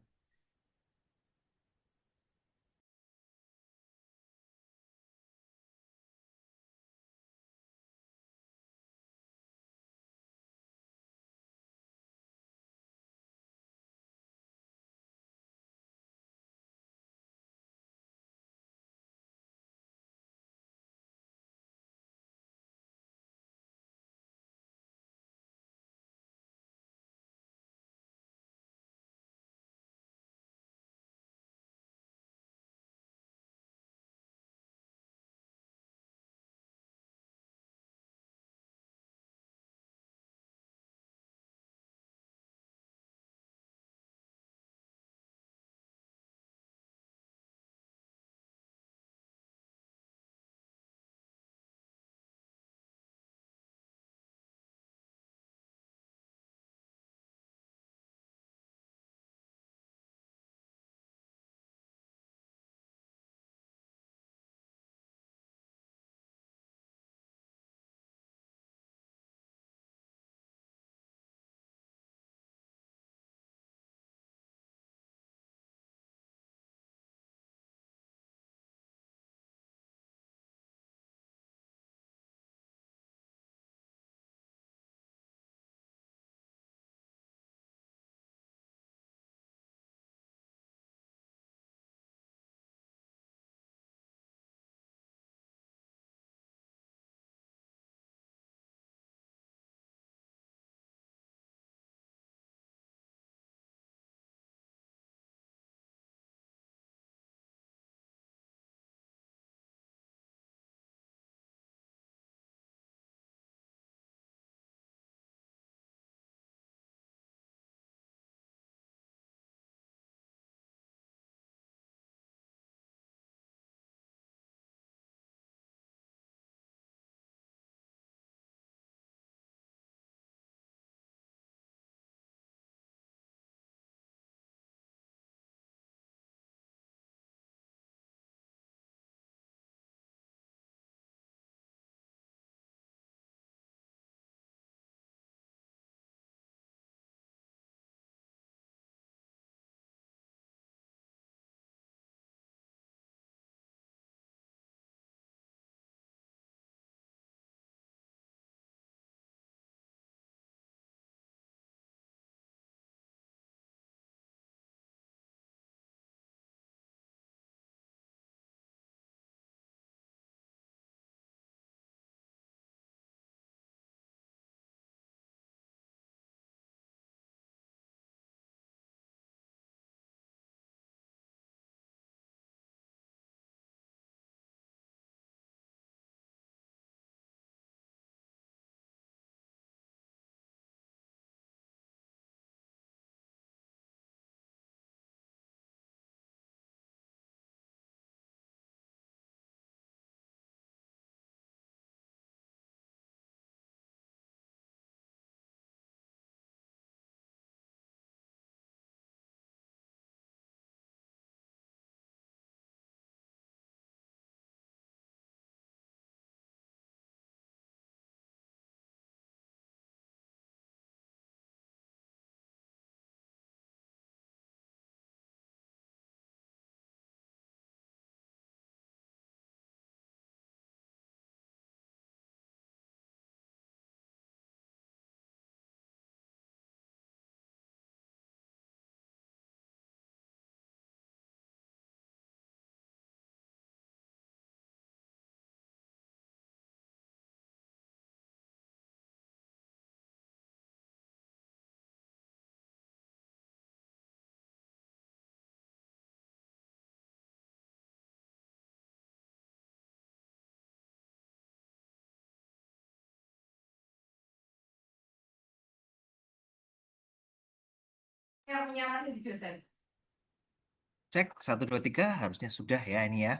[SPEAKER 1] Cek, satu, dua, tiga, harusnya sudah ya ini ya.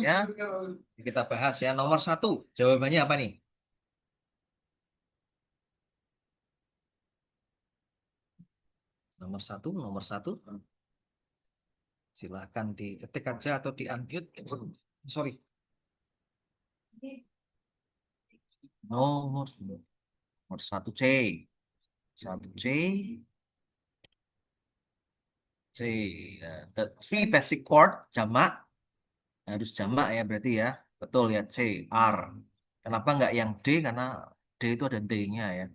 [SPEAKER 1] Ya, kita bahas ya. Nomor satu, jawabannya apa nih? Nomor satu. Silahkan diketik aja atau di unmute. Sorry. Nomor satu C. Satu C. C. The three basic chord jamak. Harus jamak ya berarti ya. Betul ya C. R. Kenapa nggak yang D? Karena D itu ada D-nya ya.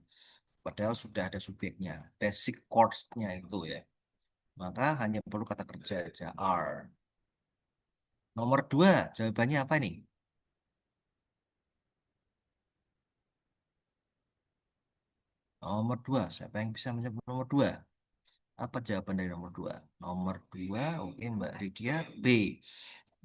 [SPEAKER 1] Padahal sudah ada subjeknya. Basic chords-nya itu ya. Maka hanya perlu kata kerja aja. R. Nomor dua. Jawabannya apa nih? Nomor dua. Siapa yang bisa menjawab nomor dua? Apa jawaban dari nomor dua? Nomor dua, oke Mbak Lydia, B.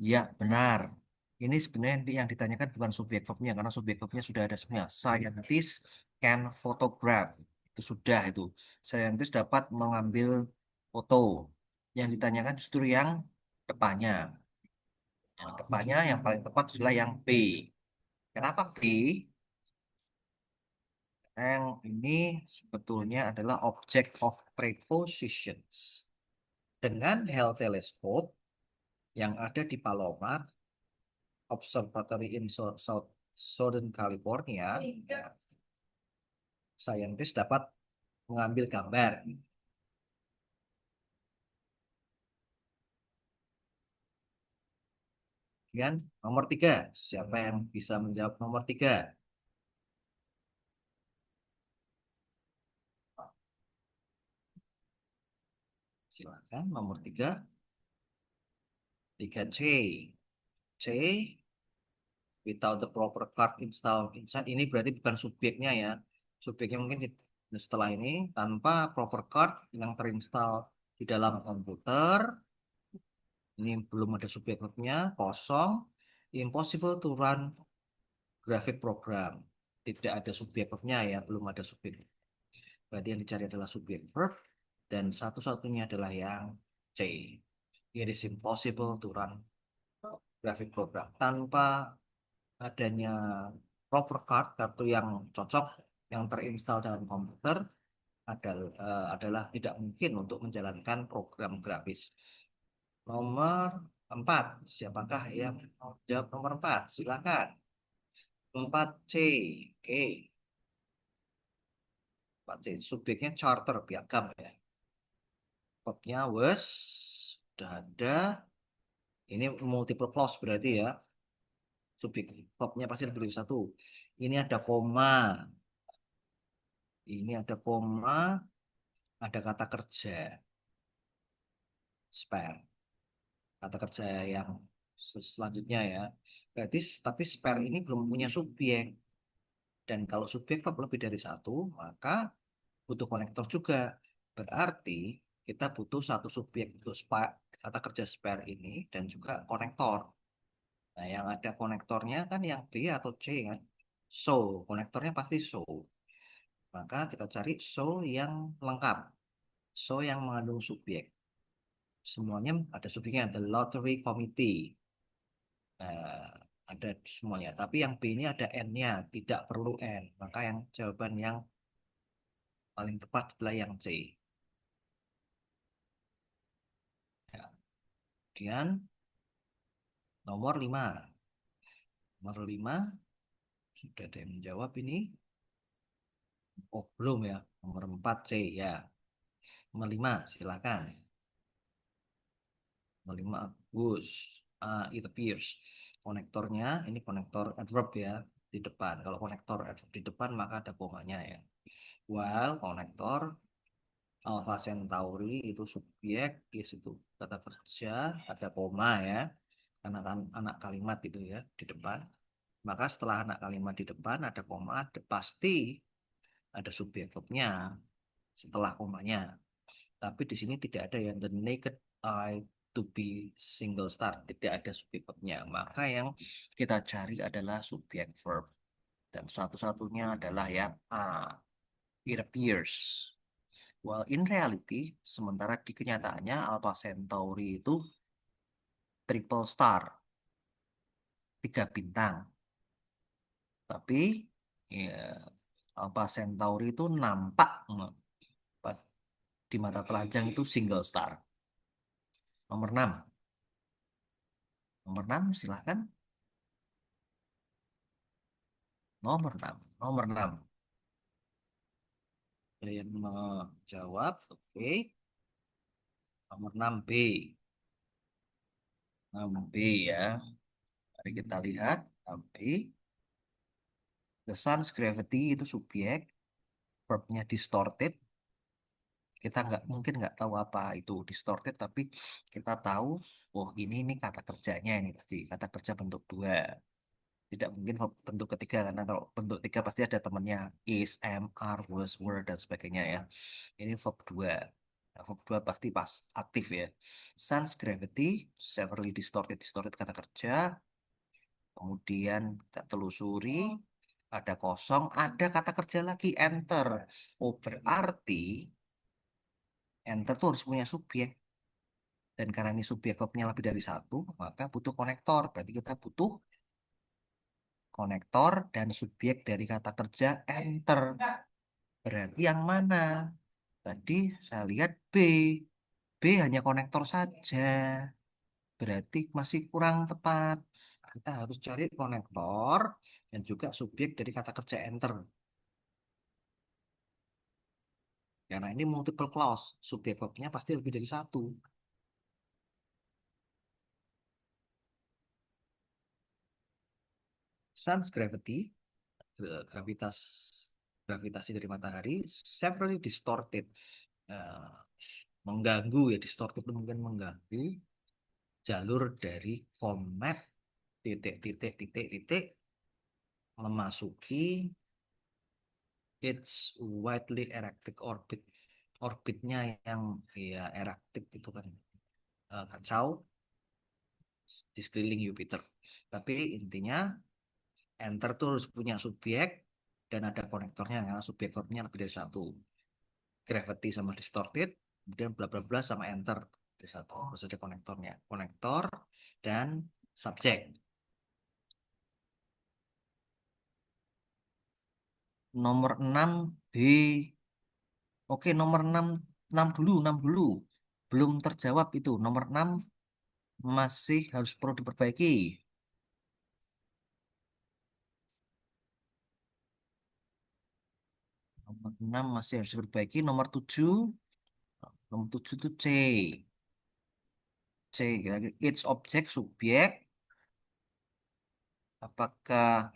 [SPEAKER 1] Ya, benar. Ini sebenarnya yang ditanyakan bukan subjek verbnya, karena subjek verbnya sudah ada sebenarnya. Scientist can photograph. Itu sudah itu. Scientist dapat mengambil foto. Yang ditanyakan justru yang depannya. Yang depannya yang paling tepat adalah yang B. Kenapa B? Yang ini sebetulnya adalah object of prepositions. Dengan Hale Telescope yang ada di Palomar Observatory in Southern California, saintis dapat mengambil gambar. Kemudian nomor tiga, siapa yang bisa menjawab nomor tiga? Silakan nomor tiga, tiga C. C, without the proper card installed inside. Ini berarti bukan subjeknya ya. Subjeknya mungkin setelah ini tanpa proper card yang terinstal di dalam komputer. Ini belum ada subjeknya, kosong. Impossible to run graphic program. Tidak ada subjeknya ya, belum ada subjek. Berarti yang dicari adalah subjek verb. Dan satu-satunya adalah yang C. It is impossible to run graphic program. Tanpa adanya proper card, kartu yang cocok, yang terinstal dalam komputer, adalah tidak mungkin untuk menjalankan program grafis. Nomor 4, siapakah yang mau jawab nomor 4? Silakan. 4C. Oke, 4C. Subjeknya charter, piagam ya. Verbnya was, sudah ada. Ini multiple clause berarti ya. Subjek verbnya pasti lebih dari satu. Ini ada koma. Ini ada koma, ada kata kerja. Spare. Kata kerja yang selanjutnya ya. Berarti tapi spare ini belum punya subjek. Dan kalau subjek verb lebih dari satu, maka butuh konektor juga. Berarti kita butuh satu subjek untuk kata kerja spare ini dan juga konektor. Nah, yang ada konektornya kan yang B atau C kan. So, konektornya pasti so. Maka kita cari so yang lengkap. So yang mengandung subjek. Semuanya ada subjeknya, ada lottery committee. Nah, ada semuanya. Tapi yang B ini ada N-nya, tidak perlu N. Maka yang jawaban yang paling tepat adalah yang C. Ya. Kemudian nomor 5. Nomor 5, sudah ada yang menjawab ini. Oh, belum ya. Nomor 4 C ya. Nomor 5, silakan. Nomor 5, Gus. It appears. Konektornya, ini konektor adverb ya, di depan. Kalau konektor adverb di depan, maka ada komanya ya. While konektor Alpha Centauri itu subjek, is itu kata kerja, ada koma ya, karena kan anak kalimat itu ya di depan. Maka setelah anak kalimat di depan ada koma, pasti ada subjek verbnya setelah komanya. Tapi di sini tidak ada yang the naked eye to be single star, tidak ada subjek verbnya. Maka yang kita cari adalah subjek verb. Dan satu-satunya adalah yang A, it appears. Well, in reality, sementara di kenyataannya Alpha Centauri itu triple star, 3 bintang. Tapi ya, Alpha Centauri itu nampak di mata telanjang itu single star. Nomor 6. Nomor 6 silahkan. Nomor 6. Nomor 6. Kalian menjawab. Oke. Nomor 6B. 6B ya. Mari kita lihat. 6B. The sun's gravity itu subjek. Verbnya distorted. Kita nggak mungkin nggak tahu apa itu distorted, tapi kita tahu, oh ini kata kerjanya ini tadi. Kata kerja bentuk dua. Tidak mungkin bentuk ketiga, karena kalau bentuk tiga pasti ada temannya is, am, are, was, were, dan sebagainya ya. Ini verb 2. Nah, verb 2 pasti pas aktif ya. Sun's gravity severely distorted, distorted kata kerja. Kemudian kita telusuri, ada kosong, ada kata kerja lagi enter. Oh, berarti enter tuh harus punya subjek. Dan karena ini subjek verbnya lebih dari satu, maka butuh konektor. Berarti kita butuh konektor dan subjek dari kata kerja enter. Berarti yang mana? Tadi saya lihat B. B hanya konektor saja. Berarti masih kurang tepat. Kita harus cari konektor dan juga subjek dari kata kerja enter. Karena ini multiple clause. Subjek verbnya pasti lebih dari satu. Sun's gravity, gravitas gravitasi dari matahari, severely distorted. Eh, mengganggu ya, distorted itu mungkin mengganggu jalur dari komet titik titik titik titik memasuki its widely elliptic orbit, orbitnya yang ya eraktik itu kan kacau di sekeliling Jupiter. Tapi intinya enter tuh harus punya subjek dan ada konektornya, karena subjek verbnya lebih dari satu. Gravity sama distorted, kemudian bla bla bla sama enter dari satu. Harus ada konektornya, konektor dan subjek. Nomor 6 B. Oke, nomor 6 6 dulu, 6 dulu. Belum terjawab itu. Nomor 6 masih harus perlu diperbaiki. Nomor 6 masih harus diperbaiki. Nomor 7 itu C. C, kira-kira its objek subjek. Apakah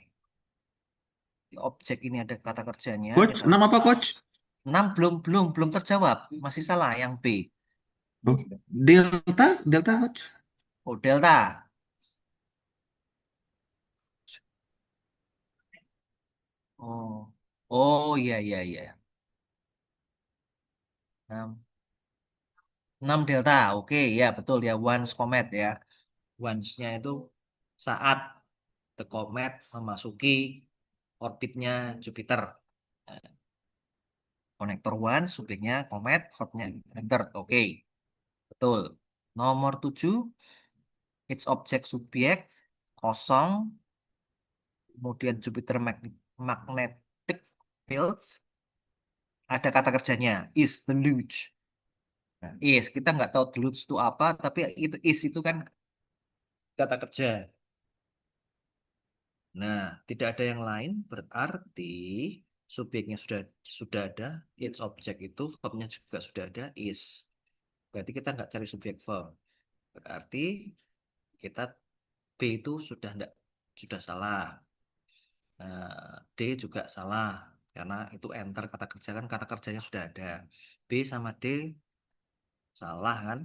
[SPEAKER 1] di objek ini ada kata kerjanya?
[SPEAKER 2] Coach,
[SPEAKER 1] Kita
[SPEAKER 2] nama apa coach?
[SPEAKER 1] 6 belum terjawab. Masih salah yang B.
[SPEAKER 2] Oh, Delta, Delta coach.
[SPEAKER 1] Oh, delta. Oh. Oh, iya iya iya. 6 delta. Oke, ya betul ya, once comet ya. Once-nya itu saat the comet memasuki orbitnya Jupiter. Nah, konektor one, subjeknya komet, verbnya enter. Oke, betul. Nomor 7, its object subjek, kosong, kemudian Jupiter magnetic fields, ada kata kerjanya, is the luge. Nah, is, kita nggak tahu the luge itu apa, tapi itu is itu kan kata kerja. Nah, tidak ada yang lain berarti subjeknya sudah ada, its object itu verbnya juga sudah ada, is. Berarti kita nggak cari subjek verb. Berarti kita B itu sudah salah. D juga salah karena itu enter kata kerja, kan kata kerjanya sudah ada. B sama D salah kan?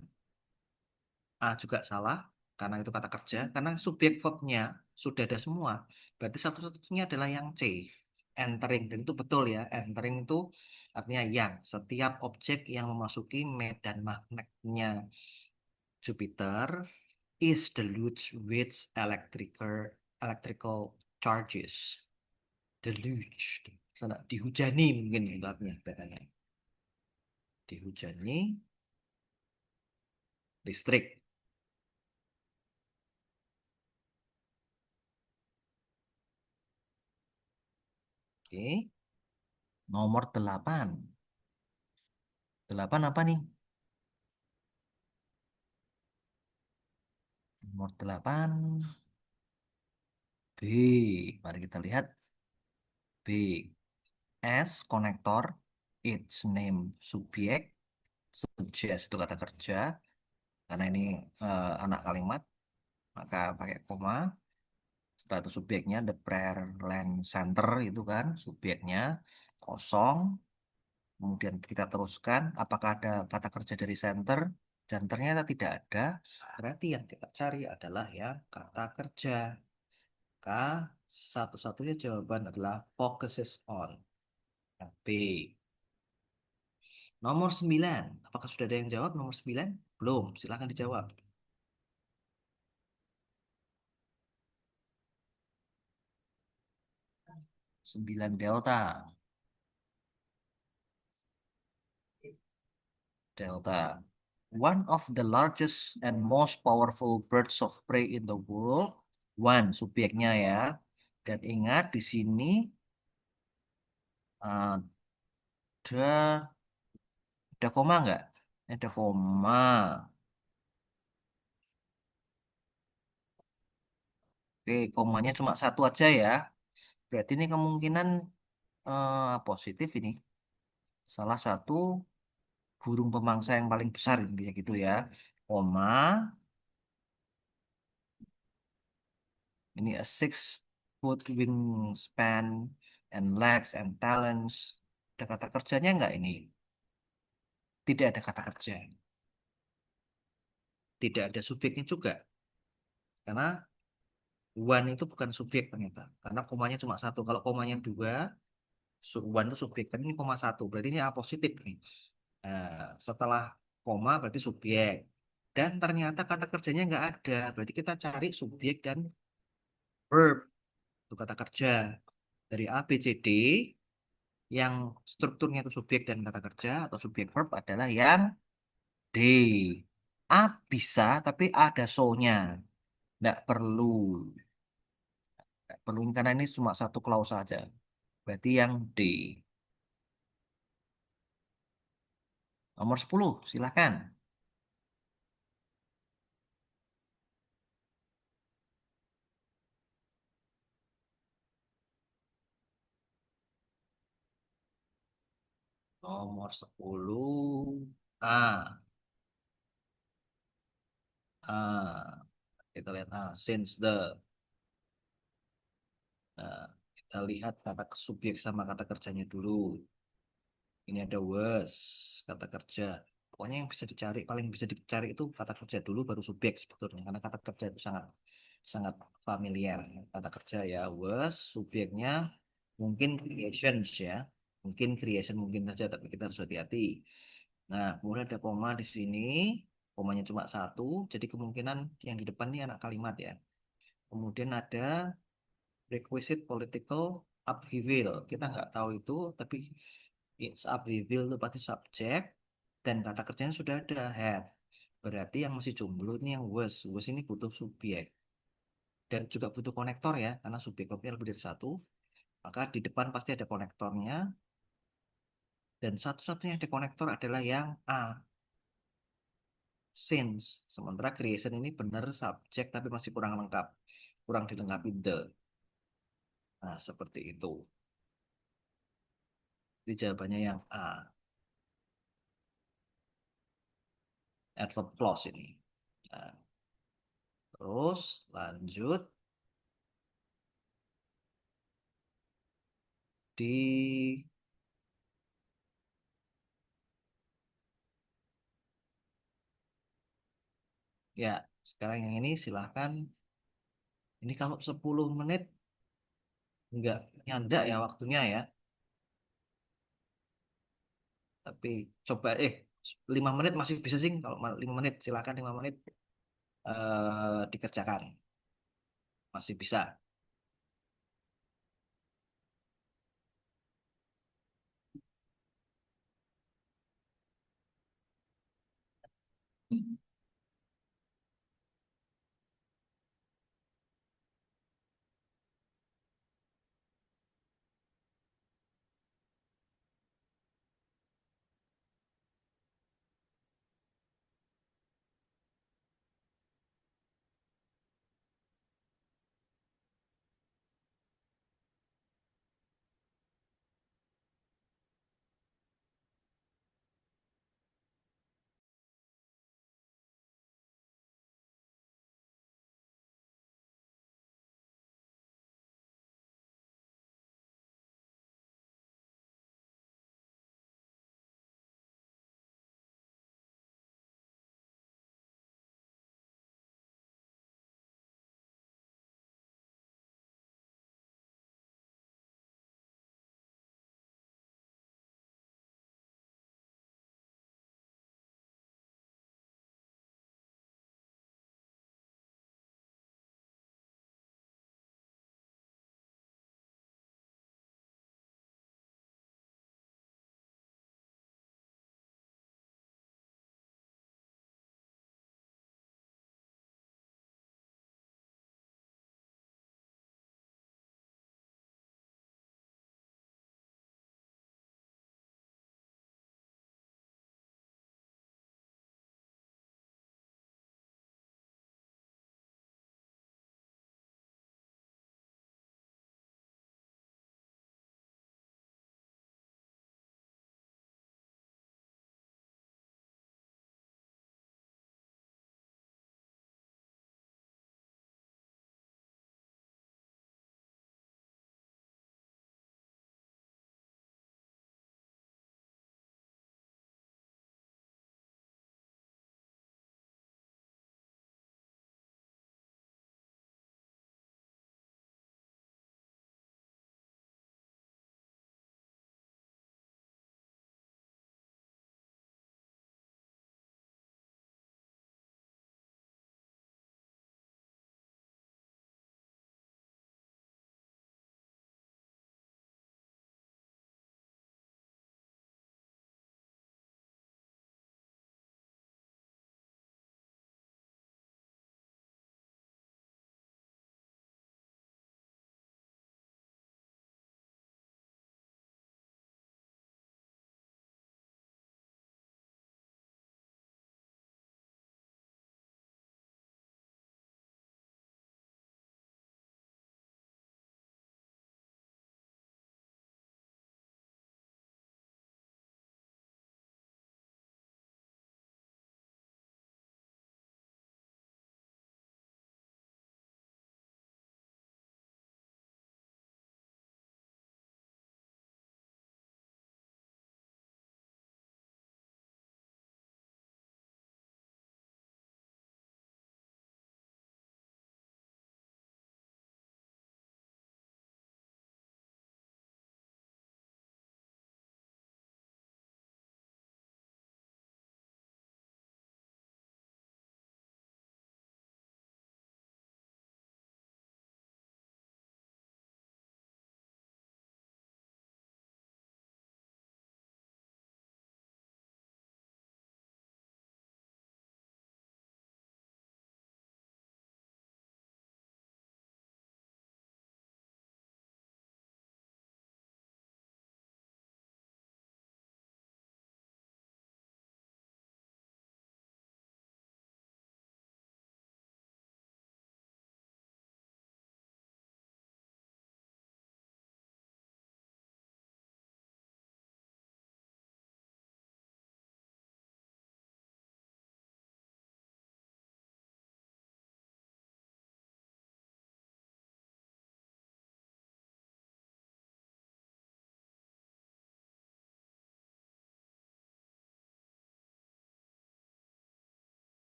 [SPEAKER 1] A juga salah karena itu kata kerja, karena subjek verbnya sudah ada semua. Berarti satu-satunya adalah yang C, entering. Dan itu betul ya, entering itu artinya yang setiap objek yang memasuki medan magnetnya Jupiter is deluged with electrical charges. Deluged. Sana dihujani mungkin ibaratnya katanya. Dihujani listrik. Oke. Nomor 8. 8 apa nih? Nomor 8 B. Mari kita lihat B. S konektor, its name subjek, suggest itu kata kerja. Karena ini anak kalimat, maka pakai koma. Setelah itu subjeknya the prayer land center itu kan subjeknya kosong. Kemudian kita teruskan apakah ada kata kerja dari center dan ternyata tidak ada. Berarti yang kita cari adalah yang kata kerja. Maka satu-satunya jawaban adalah focuses on. Yang B. Nomor 9. Apakah sudah ada yang jawab nomor 9? Belum. Silakan dijawab. 9 delta. Delta. One of the largest and most powerful birds of prey in the world. One subjeknya ya. Dan ingat di sini ada koma nggak? Ada koma. Oke, komanya cuma satu aja ya. Berarti ini kemungkinan positif ini. Salah satu burung pemangsa yang paling besar intinya gitu ya. Koma, ini a 6 foot wingspan and legs and talons. Ada kata kerjanya nggak ini? Tidak ada kata kerja. Tidak ada subjeknya juga. Karena one itu bukan subjek ternyata. Karena komanya cuma satu. Kalau komanya dua, one itu subjek. Kan ini koma satu. Berarti ini A positif nih. Nah, setelah koma berarti subjek. Dan ternyata kata kerjanya nggak ada. Berarti kita cari subjek dan verb. Itu kata kerja. Dari A, B, C, D. Yang strukturnya itu subjek dan kata kerja. Atau subjek verb adalah yang D. A bisa, tapi ada so-nya. Nggak perlu. Nggak perlu karena ini cuma satu klausa saja. Berarti yang D. Nomor 10, silakan. Nomor 10. A. A. Kita lihat A. Since the. Nah, kita lihat kata subjek sama kata kerjanya dulu. Ini ada was, kata kerja. Pokoknya yang bisa dicari, paling bisa dicari itu kata kerja dulu baru subjek sebetulnya. Karena kata kerja itu sangat sangat familiar. Kata kerja ya was, subjeknya mungkin creations ya. Mungkin creation mungkin saja, tapi kita harus hati-hati. Nah, kemudian ada koma di sini. Komanya cuma satu, jadi kemungkinan yang di depan ini anak kalimat ya. Kemudian ada requisite political upheaval. Kita nggak tahu itu, tapi it's upheaval itu pasti subjek dan kata kerjanya sudah ada had. Berarti yang masih jomblo ini yang was. Was ini butuh subjek dan juga butuh konektor ya, karena subjek verbnya lebih dari satu. Maka di depan pasti ada konektornya dan satu-satunya yang ada konektor adalah yang A, since. Sementara creation ini benar subjek tapi masih kurang lengkap, kurang dilengkapi the. Nah, seperti itu. Jadi jawabannya yang A, adverb clause ini. Nah, terus lanjut di ya sekarang yang ini silahkan. Ini kalau 10 menit nggak nyandak ya waktunya ya. Tapi coba 5 menit masih bisa sih, kalau 5 menit silakan 5 menit dikerjakan, masih bisa.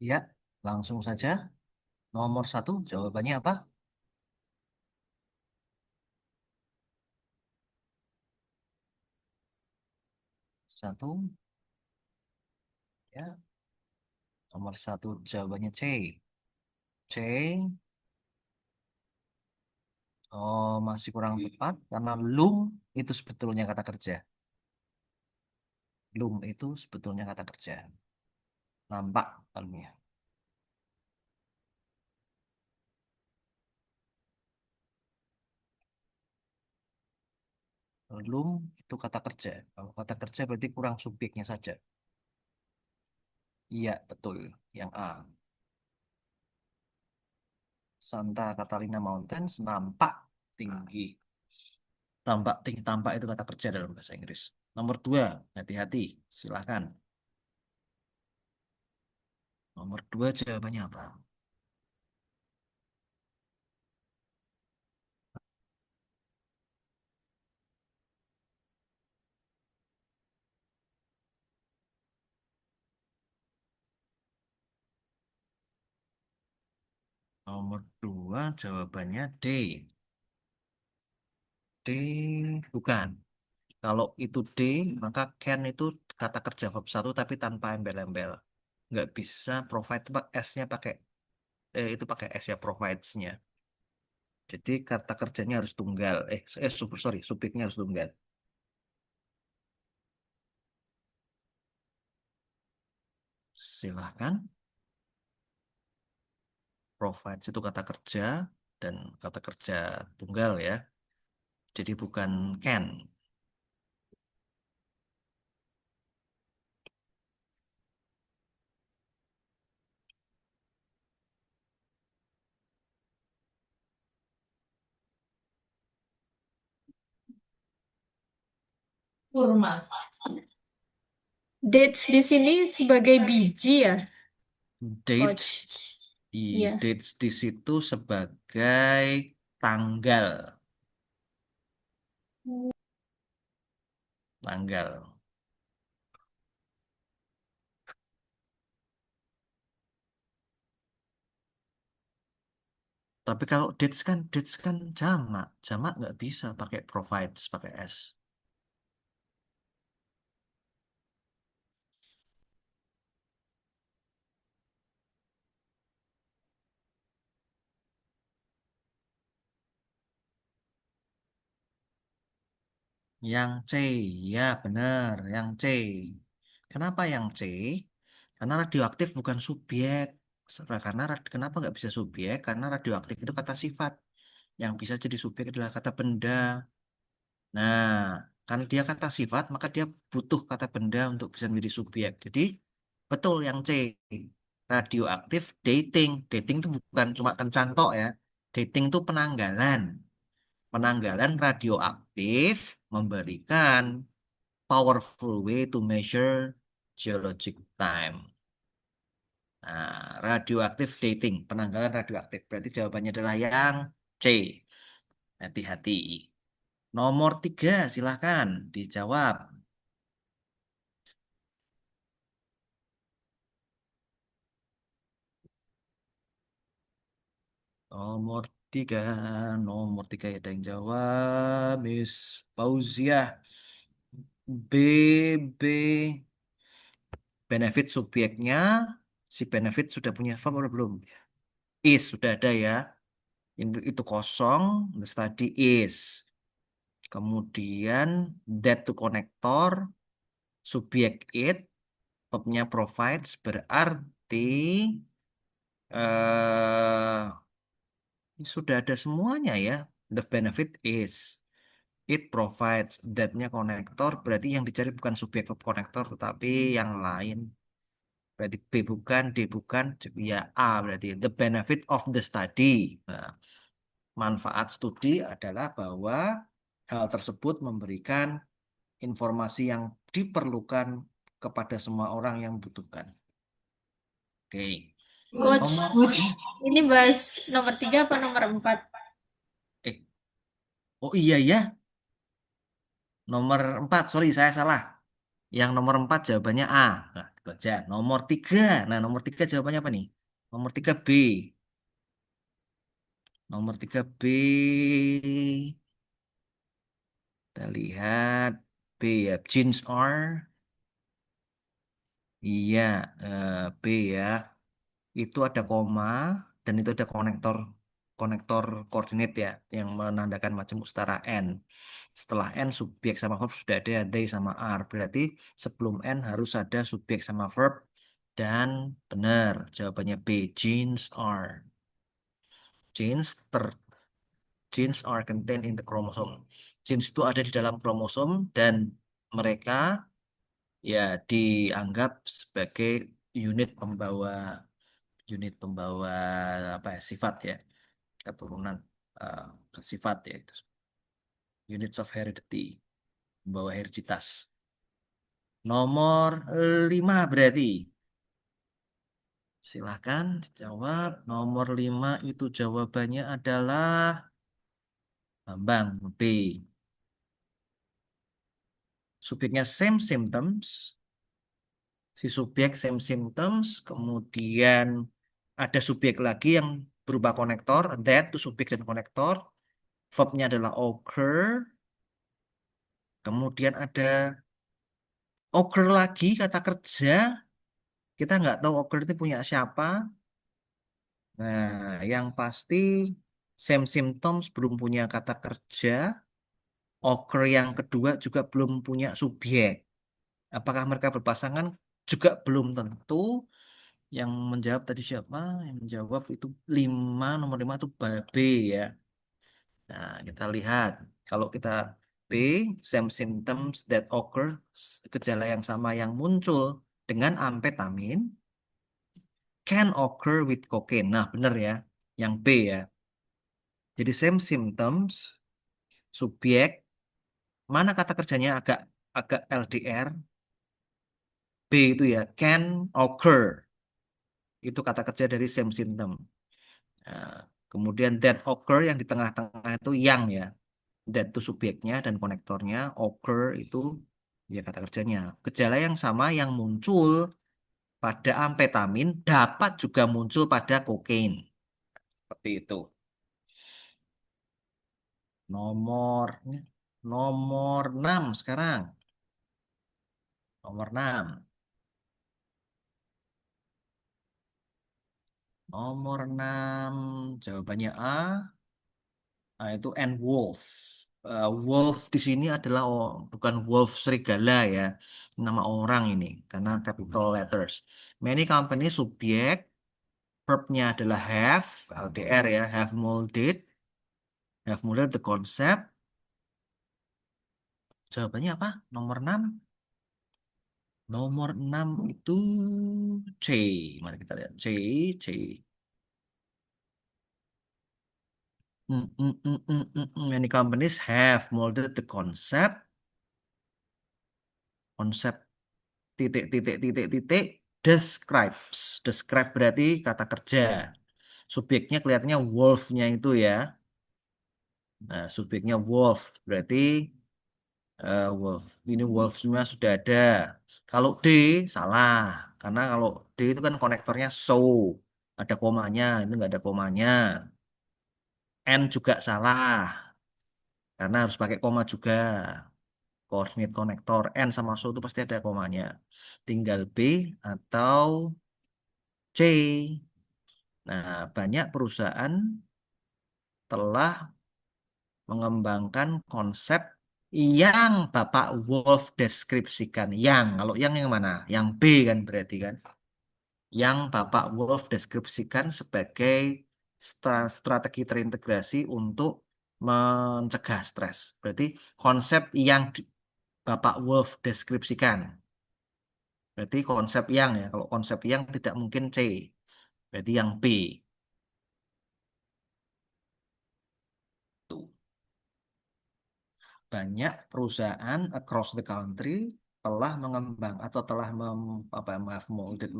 [SPEAKER 1] Ya, langsung saja. Nomor satu, jawabannya apa? Satu, ya. Nomor satu, jawabannya C. C. Oh, masih kurang tepat karena lum itu sebetulnya kata kerja. Lum itu sebetulnya kata kerja. Nampak kalumnya. Lum itu kata kerja. Kalau kata kerja berarti kurang subjeknya saja. Iya, betul. Yang A. Santa Catalina Mountains nampak tinggi. Tampak tinggi, tampak itu kata kerja dalam bahasa Inggris. Nomor dua, hati-hati. Silahkan. Nomor dua jawabannya apa? Nomor dua jawabannya D. D bukan. Kalau itu D, maka can itu kata kerja verb satu tapi tanpa embel-embel. Nggak bisa provide, S-nya pakai, itu pakai S ya, provides-nya. Jadi kata kerjanya harus tunggal. Sorry, subjeknya harus tunggal. Silahkan. Provides itu kata kerja dan kata kerja tunggal ya. Jadi bukan can.
[SPEAKER 3] Kurma. Dates di sini sebagai biji ya,
[SPEAKER 1] Dates,
[SPEAKER 3] Coach. Iya.
[SPEAKER 1] dates di situ sebagai tanggal, tanggal. Tapi kalau dates kan jamak, jamak nggak bisa pakai provides, pakai s. Yang C, ya benar, yang C. Kenapa yang C? Karena radioaktif bukan subjek. Karena kenapa nggak bisa subjek? Karena radioaktif itu kata sifat. Yang bisa jadi subjek adalah kata benda. Nah, karena dia kata sifat, maka dia butuh kata benda untuk bisa menjadi subjek. Jadi, betul yang C. Radioaktif dating. Dating itu bukan cuma kencan tok ya. Dating itu penanggalan. Penanggalan radioaktif memberikan powerful way to measure geologic time. Nah, radioaktif dating, penanggalan radioaktif. Berarti jawabannya adalah yang C. Hati-hati. Nomor tiga, silahkan dijawab. Nomor tiga, nomor tiga ada yang jawab. Miss Fauzia. B. Benefit subjeknya, si benefit sudah punya verb atau belum? Is, sudah ada ya. Itu kosong, the study is. Kemudian, that to connector, subjek it, verbnya provides, berarti eh sudah ada semuanya ya. The benefit is. It provides that-nya konektor, berarti yang dicari bukan subjek verb konektor, tetapi yang lain. Berarti B bukan, D bukan, ya A berarti. The benefit of the study. Nah, manfaat studi adalah bahwa hal tersebut memberikan informasi yang diperlukan kepada semua orang yang membutuhkan. Oke.
[SPEAKER 3] Coach,
[SPEAKER 1] Nomor,
[SPEAKER 3] ini bahas nomor 3 apa nomor 4?
[SPEAKER 1] eh, oh iya ya, nomor 4, sorry saya salah. Yang nomor 4 jawabannya A. Nah, Baca. Nomor 3. Nah, nomor 3 jawabannya apa nih? Nomor 3 B. Nomor 3 B. Kita lihat B ya. Jeans are. Iya, B ya. Itu ada koma dan itu ada konektor konektor koordinat ya yang menandakan macam utara N. Setelah N subjek sama verb sudah ada they sama are. Berarti sebelum N harus ada subjek sama verb dan benar jawabannya B. Genes are. Genes ter Genes are contained in the chromosome. Genes itu ada di dalam kromosom dan mereka ya dianggap sebagai unit pembawa unit pembawa apa ya sifat ya keturunan eh, sifat ya itu units of heredity pembawa hereditas. Nomor 5 berarti silahkan jawab. Nomor 5 itu jawabannya adalah Bambang B. Subjeknya same symptoms, si subjek same symptoms, kemudian ada subjek lagi yang berupa konektor, that itu subjek dan konektor, verbnya adalah occur, kemudian ada occur lagi kata kerja, kita nggak tahu occur itu punya siapa. Nah, yang pasti same symptoms belum punya kata kerja, occur yang kedua juga belum punya subjek. Apakah mereka berpasangan? Juga belum tentu. Yang menjawab tadi siapa? Yang menjawab itu 5, nomor 5 itu B ya. Nah, kita lihat. Kalau kita B, same symptoms that occur, gejala yang sama yang muncul dengan amfetamin, can occur with cocaine. Nah, benar ya. Yang B ya. Jadi same symptoms, subjek, mana kata kerjanya agak agak LDR, B itu ya, can occur. Itu kata kerja dari same symptom. Nah, kemudian that occur yang di tengah-tengah itu yang ya. That itu subjeknya dan konektornya, occur itu ya kata kerjanya. Gejala yang sama yang muncul pada amfetamin dapat juga muncul pada kokain. Seperti itu. Nomor nomor 6 sekarang. Nomor 6. Nomor 6 jawabannya A. Nah, itu and wolf. Wolf di sini adalah bukan wolf serigala ya. Nama orang ini karena capital letters. Many company subjek verbnya adalah have, LDR ya, have molded the concept. Jawabannya apa? Nomor 6. Nomor 6 itu C. Mari kita lihat C. Many companies have molded the concept titik describes. Describe berarti kata kerja. Subjeknya kelihatannya wolf-nya itu ya. Nah, subjeknya wolf berarti wolf. Ini wolf semua sudah ada. Kalau D salah, karena kalau D itu kan konektornya so, ada komanya, itu nggak ada komanya. N juga salah, karena harus pakai koma juga. Koordinat konektor N sama so itu pasti ada komanya. Tinggal B atau C. Nah, banyak perusahaan telah mengembangkan konsep yang Bapak Wolf deskripsikan. Kalau yang mana? Yang B kan berarti kan. Yang Bapak Wolf deskripsikan sebagai strategi terintegrasi untuk mencegah stres. Berarti konsep yang Bapak Wolf deskripsikan. Berarti konsep yang ya. Kalau konsep yang tidak mungkin C. Berarti yang B. Tuh. Banyak perusahaan across the country telah mengembang atau telah apa, maaf, molded,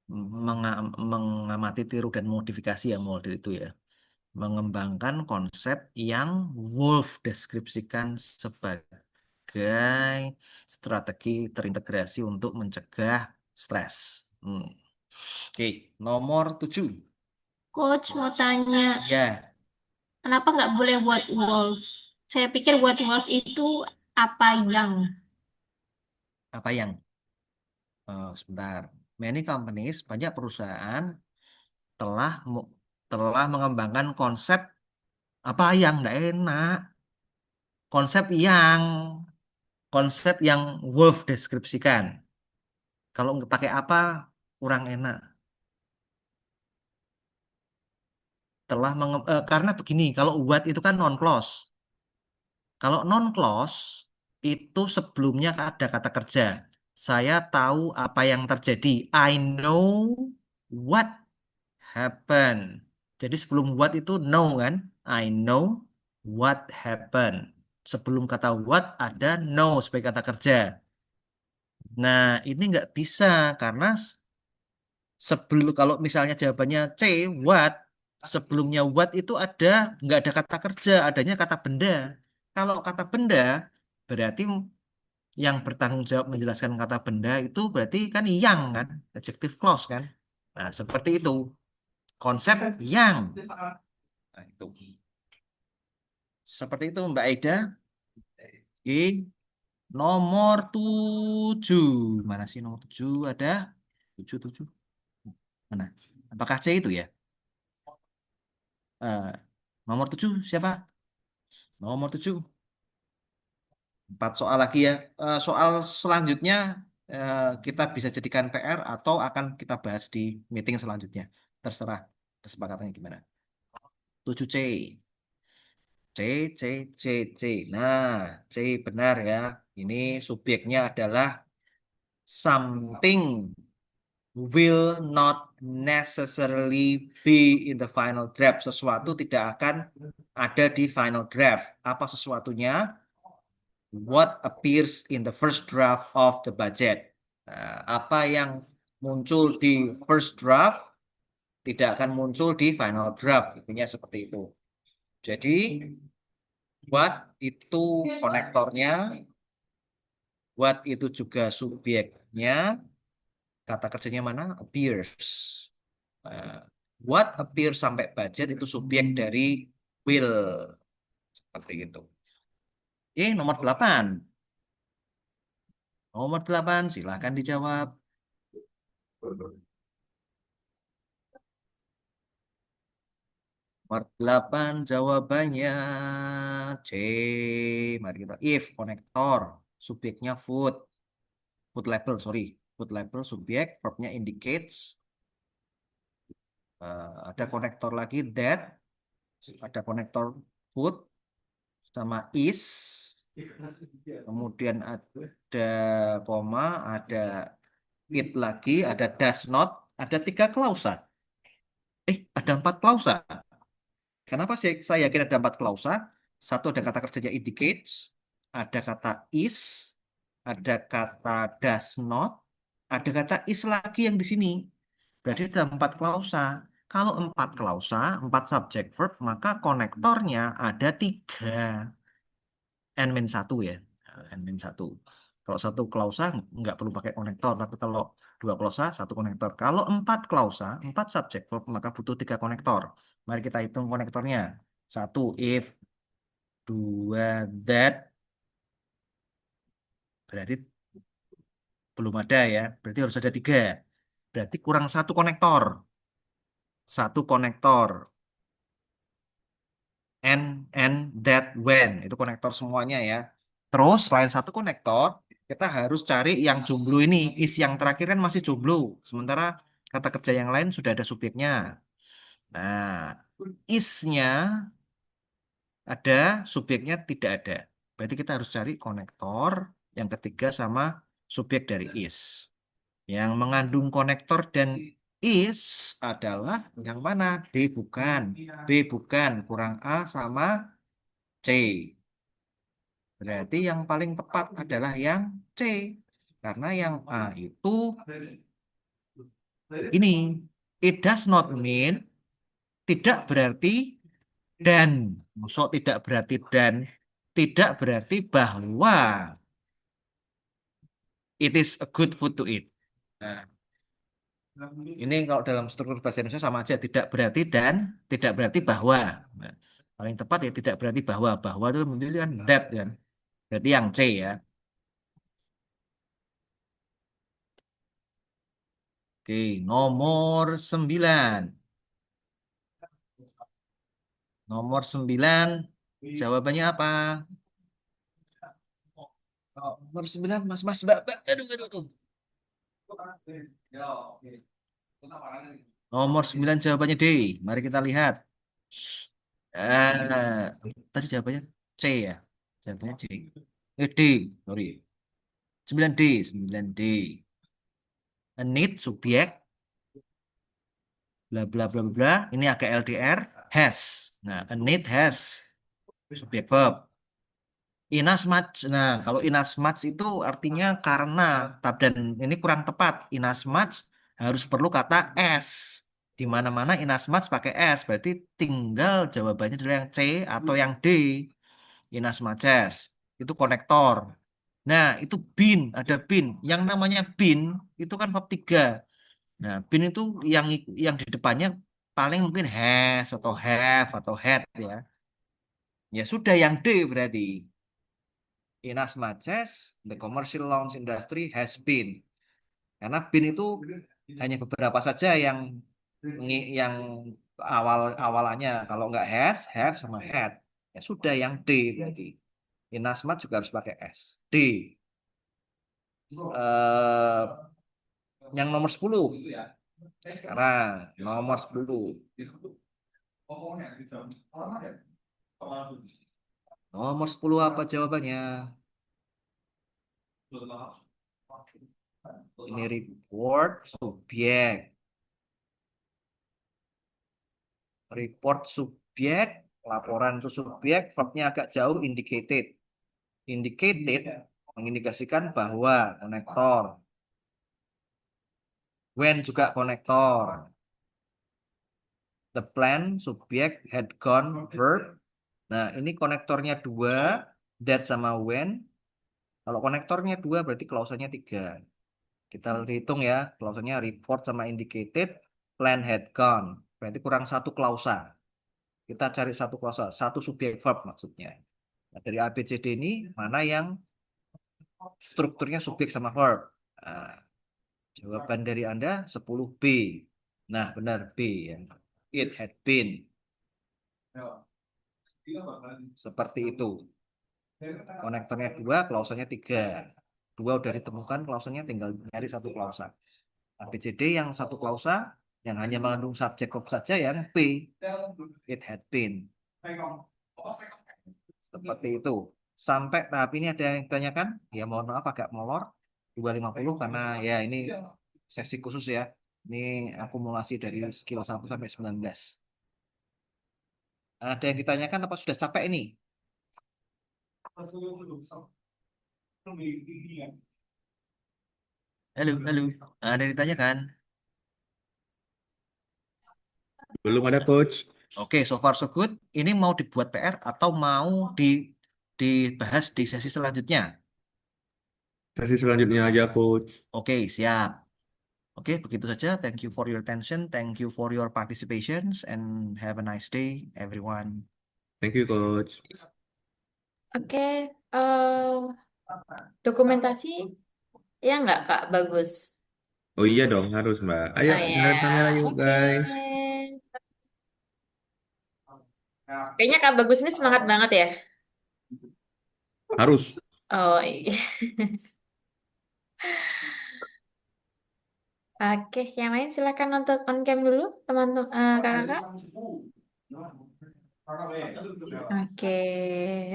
[SPEAKER 1] mengamati tiru dan modifikasi ya molded itu ya mengembangkan konsep yang Wolf deskripsikan sebagai sebagai strategi terintegrasi untuk mencegah stres. Oke, nomor 7.
[SPEAKER 3] Coach mau tanya,
[SPEAKER 1] Ya,
[SPEAKER 3] kenapa nggak boleh what wolf? Saya pikir what wolf itu apa yang?
[SPEAKER 1] apa yang? Sebentar. Many companies, banyak perusahaan telah telah mengembangkan apa yang nggak enak, konsep yang konsep yang Wolf deskripsikan. Kalau nggak pakai apa kurang enak. Karena begini, kalau what itu kan non clause. Kalau non clause itu sebelumnya ada kata kerja. Saya tahu apa yang terjadi. I know what happened. Jadi sebelum what itu know kan? I know what happened. Sebelum kata what ada know sebagai kata kerja. Nah, ini nggak bisa karena sebelum kalau misalnya jawabannya C, what, sebelumnya what itu nggak ada kata kerja, adanya kata benda. Kalau kata benda berarti yang bertanggung jawab menjelaskan kata benda itu berarti kan yang kan, adjective clause kan. Nah, seperti itu. Konsep yang. Nah, itu. Seperti itu Mbak Aida. Oke. Nomor 7. Mana sih nomor 7? Ada 7, 7. Mana? Apakah C itu ya? Eh, nomor 7 siapa? Nomor 7. 4 soal lagi ya. Soal selanjutnya kita bisa jadikan PR atau akan kita bahas di meeting selanjutnya. Terserah kesepakatannya gimana. 7C. C, C, C, C. Nah, C benar ya. Ini subjeknya adalah something will not necessarily be in the final draft. Sesuatu tidak akan ada di final draft. Apa sesuatunya? What appears in the first draft of the budget. Nah, apa yang muncul di first draft tidak akan muncul di final draft. Intinya seperti itu. Jadi, what itu konektornya, what itu juga subjeknya, kata kerjanya mana? Appears. Nah, what appears sampai budget itu subjek dari will. Seperti itu. Nomor 8. Nomor 8, silahkan dijawab. Nomor 8 jawabannya C. Mari kita if konektor. Subjeknya food. Food label, sorry. Food label subjek, verbnya indicates. Ada konektor lagi that. Ada konektor food sama is. Kemudian ada koma, ada it lagi, ada does not, ada 3 klausa. Ada 4 klausa. Kenapa saya yakin ada 4 klausa? Satu, ada kata kerjanya indicates, ada kata is, ada kata does not, ada kata is lagi yang di sini. Berarti ada 4 klausa. Kalau 4 klausa, 4 subject verb, maka konektornya ada 3. N-1 ya. N-1. Kalau satu klausa nggak perlu pakai konektor, tapi kalau 2 klausa, 1 konektor. Kalau 4 klausa, 4 subject verb, maka butuh 3 konektor. Mari kita hitung konektornya. 1 if, 2 that, berarti belum ada ya. Berarti harus ada 3. Berarti kurang 1 konektor. 1 konektor. And that when. Itu konektor semuanya ya. Terus selain 1 konektor, kita harus cari yang jomblo ini. Is yang terakhir kan masih jomblo. Sementara kata kerja yang lain sudah ada subjeknya. Nah, isnya ada, subjeknya tidak ada. Berarti kita harus cari konektor yang ketiga sama subjek dari is. Yang mengandung konektor dan is adalah yang mana? D bukan. B bukan. Kurang A sama C. Berarti yang paling tepat adalah yang C. Karena yang A itu ini. It does not mean, tidak berarti dan. Maksud tidak berarti dan. Tidak berarti bahwa. it is a good food to eat. Nah, ini kalau dalam struktur bahasa Indonesia sama aja, tidak berarti dan tidak berarti bahwa. Nah, paling tepat ya tidak berarti bahwa. Bahwa itu berarti kan that kan. Berarti yang C ya. Oke, nomor 9. Nomor 9, jawabannya apa? Nomor 9, Mas, Mbak. Aduh, aduh, aduh. Nomor 9 jawabannya D. Mari kita lihat. Tadi jawabannya C ya. Jawabannya C. D, sorry. 9D, 9D. A need subjek, bla bla bla bla. Bla. Ini agak LDR. Has. Nah, a need has. Subjek verb. In as much. Nah, kalau in as much itu artinya karena. Dan ini kurang tepat. In as much harus perlu kata as. Di mana-mana in as much pakai as. Berarti tinggal jawabannya adalah yang C atau yang D. In as much as. Itu konektor. Nah, itu bin. Ada bin. Yang namanya bin itu kan verb 3. Nah, bin itu yang di depannya paling mungkin has atau have atau had ya. Ya sudah yang D berarti. In as much as the commercial launch industry has been. Karena bin itu hanya beberapa saja yang awalannya. Kalau nggak has, have sama had. Ya sudah yang D berarti. In as much juga harus pakai S. D. Eh, yang nomor 10. Sekarang nomor 10. Nomor 10 apa jawabannya? Ini report subjek. Report subjek, laporan itu subjek, verbnya agak jauh indicated. Indicated mengindikasikan bahwa konektor. When juga konektor. The plan subjek had gone verb. Nah, ini konektornya 2, that sama when. Kalau konektornya 2 berarti klausanya 3. Kita hitung ya, klausanya report sama indicated, plan had gone. Berarti kurang satu klausa. Kita cari satu klausa, satu subjek verb maksudnya. Nah, dari A, B, C, D ini mana yang strukturnya subjek sama verb? Nah, jawaban dari Anda 10B. Nah, benar B ya. It had been. Seperti itu. Konektornya 2, klausanya 3. 2 udah ditemukan, klausanya tinggal nyari satu klausa. ABCD yang satu klausa yang hanya mengandung subjek verb saja yang P. It had been. Seperti itu. Sampai tahap ini ada yang ditanyakan? Ya mohon maaf agak molor. 250 karena ya ini sesi khusus ya. Ini akumulasi dari skill 1 sampai 19. Ada yang ditanyakan apa sudah capek ini? Halo, halo. Ada yang ditanyakan?
[SPEAKER 2] Belum ada coach.
[SPEAKER 1] Oke, so far so good. Ini mau dibuat PR atau mau dibahas di sesi selanjutnya?
[SPEAKER 2] Sesi selanjutnya aja coach.
[SPEAKER 1] Oke, siap. Oke, begitu saja. Thank you for your attention. Thank you for your participations and have a nice day, everyone.
[SPEAKER 2] Thank you coach.
[SPEAKER 4] Oke, dokumentasi ya nggak Kak? Bagus.
[SPEAKER 2] Oh iya dong harus Mbak. Ayo
[SPEAKER 4] Oh ya,
[SPEAKER 2] nyalain kamera yuk
[SPEAKER 4] oke.
[SPEAKER 2] guys.
[SPEAKER 4] Kayaknya Kak Bagus ini semangat banget ya.
[SPEAKER 2] Harus.
[SPEAKER 4] Oh iya. Oke, yang lain silakan untuk on cam dulu, teman-teman, kakak. Oke,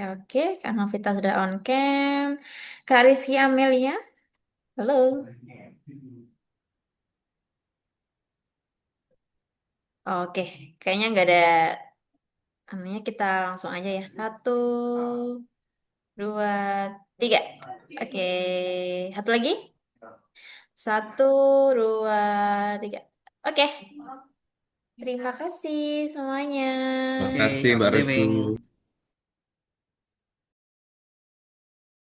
[SPEAKER 4] oke. Kak Novita sudah on cam. Kak Rizky Amelia, halo. Oke, kayaknya nggak ada. Anunya kita langsung aja ya. 1, 2, 3. Oke, satu lagi. 1, 2, 3. Oke, terima kasih semuanya.
[SPEAKER 2] Terima
[SPEAKER 1] Oke,
[SPEAKER 2] kasih Mbak
[SPEAKER 1] good
[SPEAKER 2] Restu.
[SPEAKER 1] evening.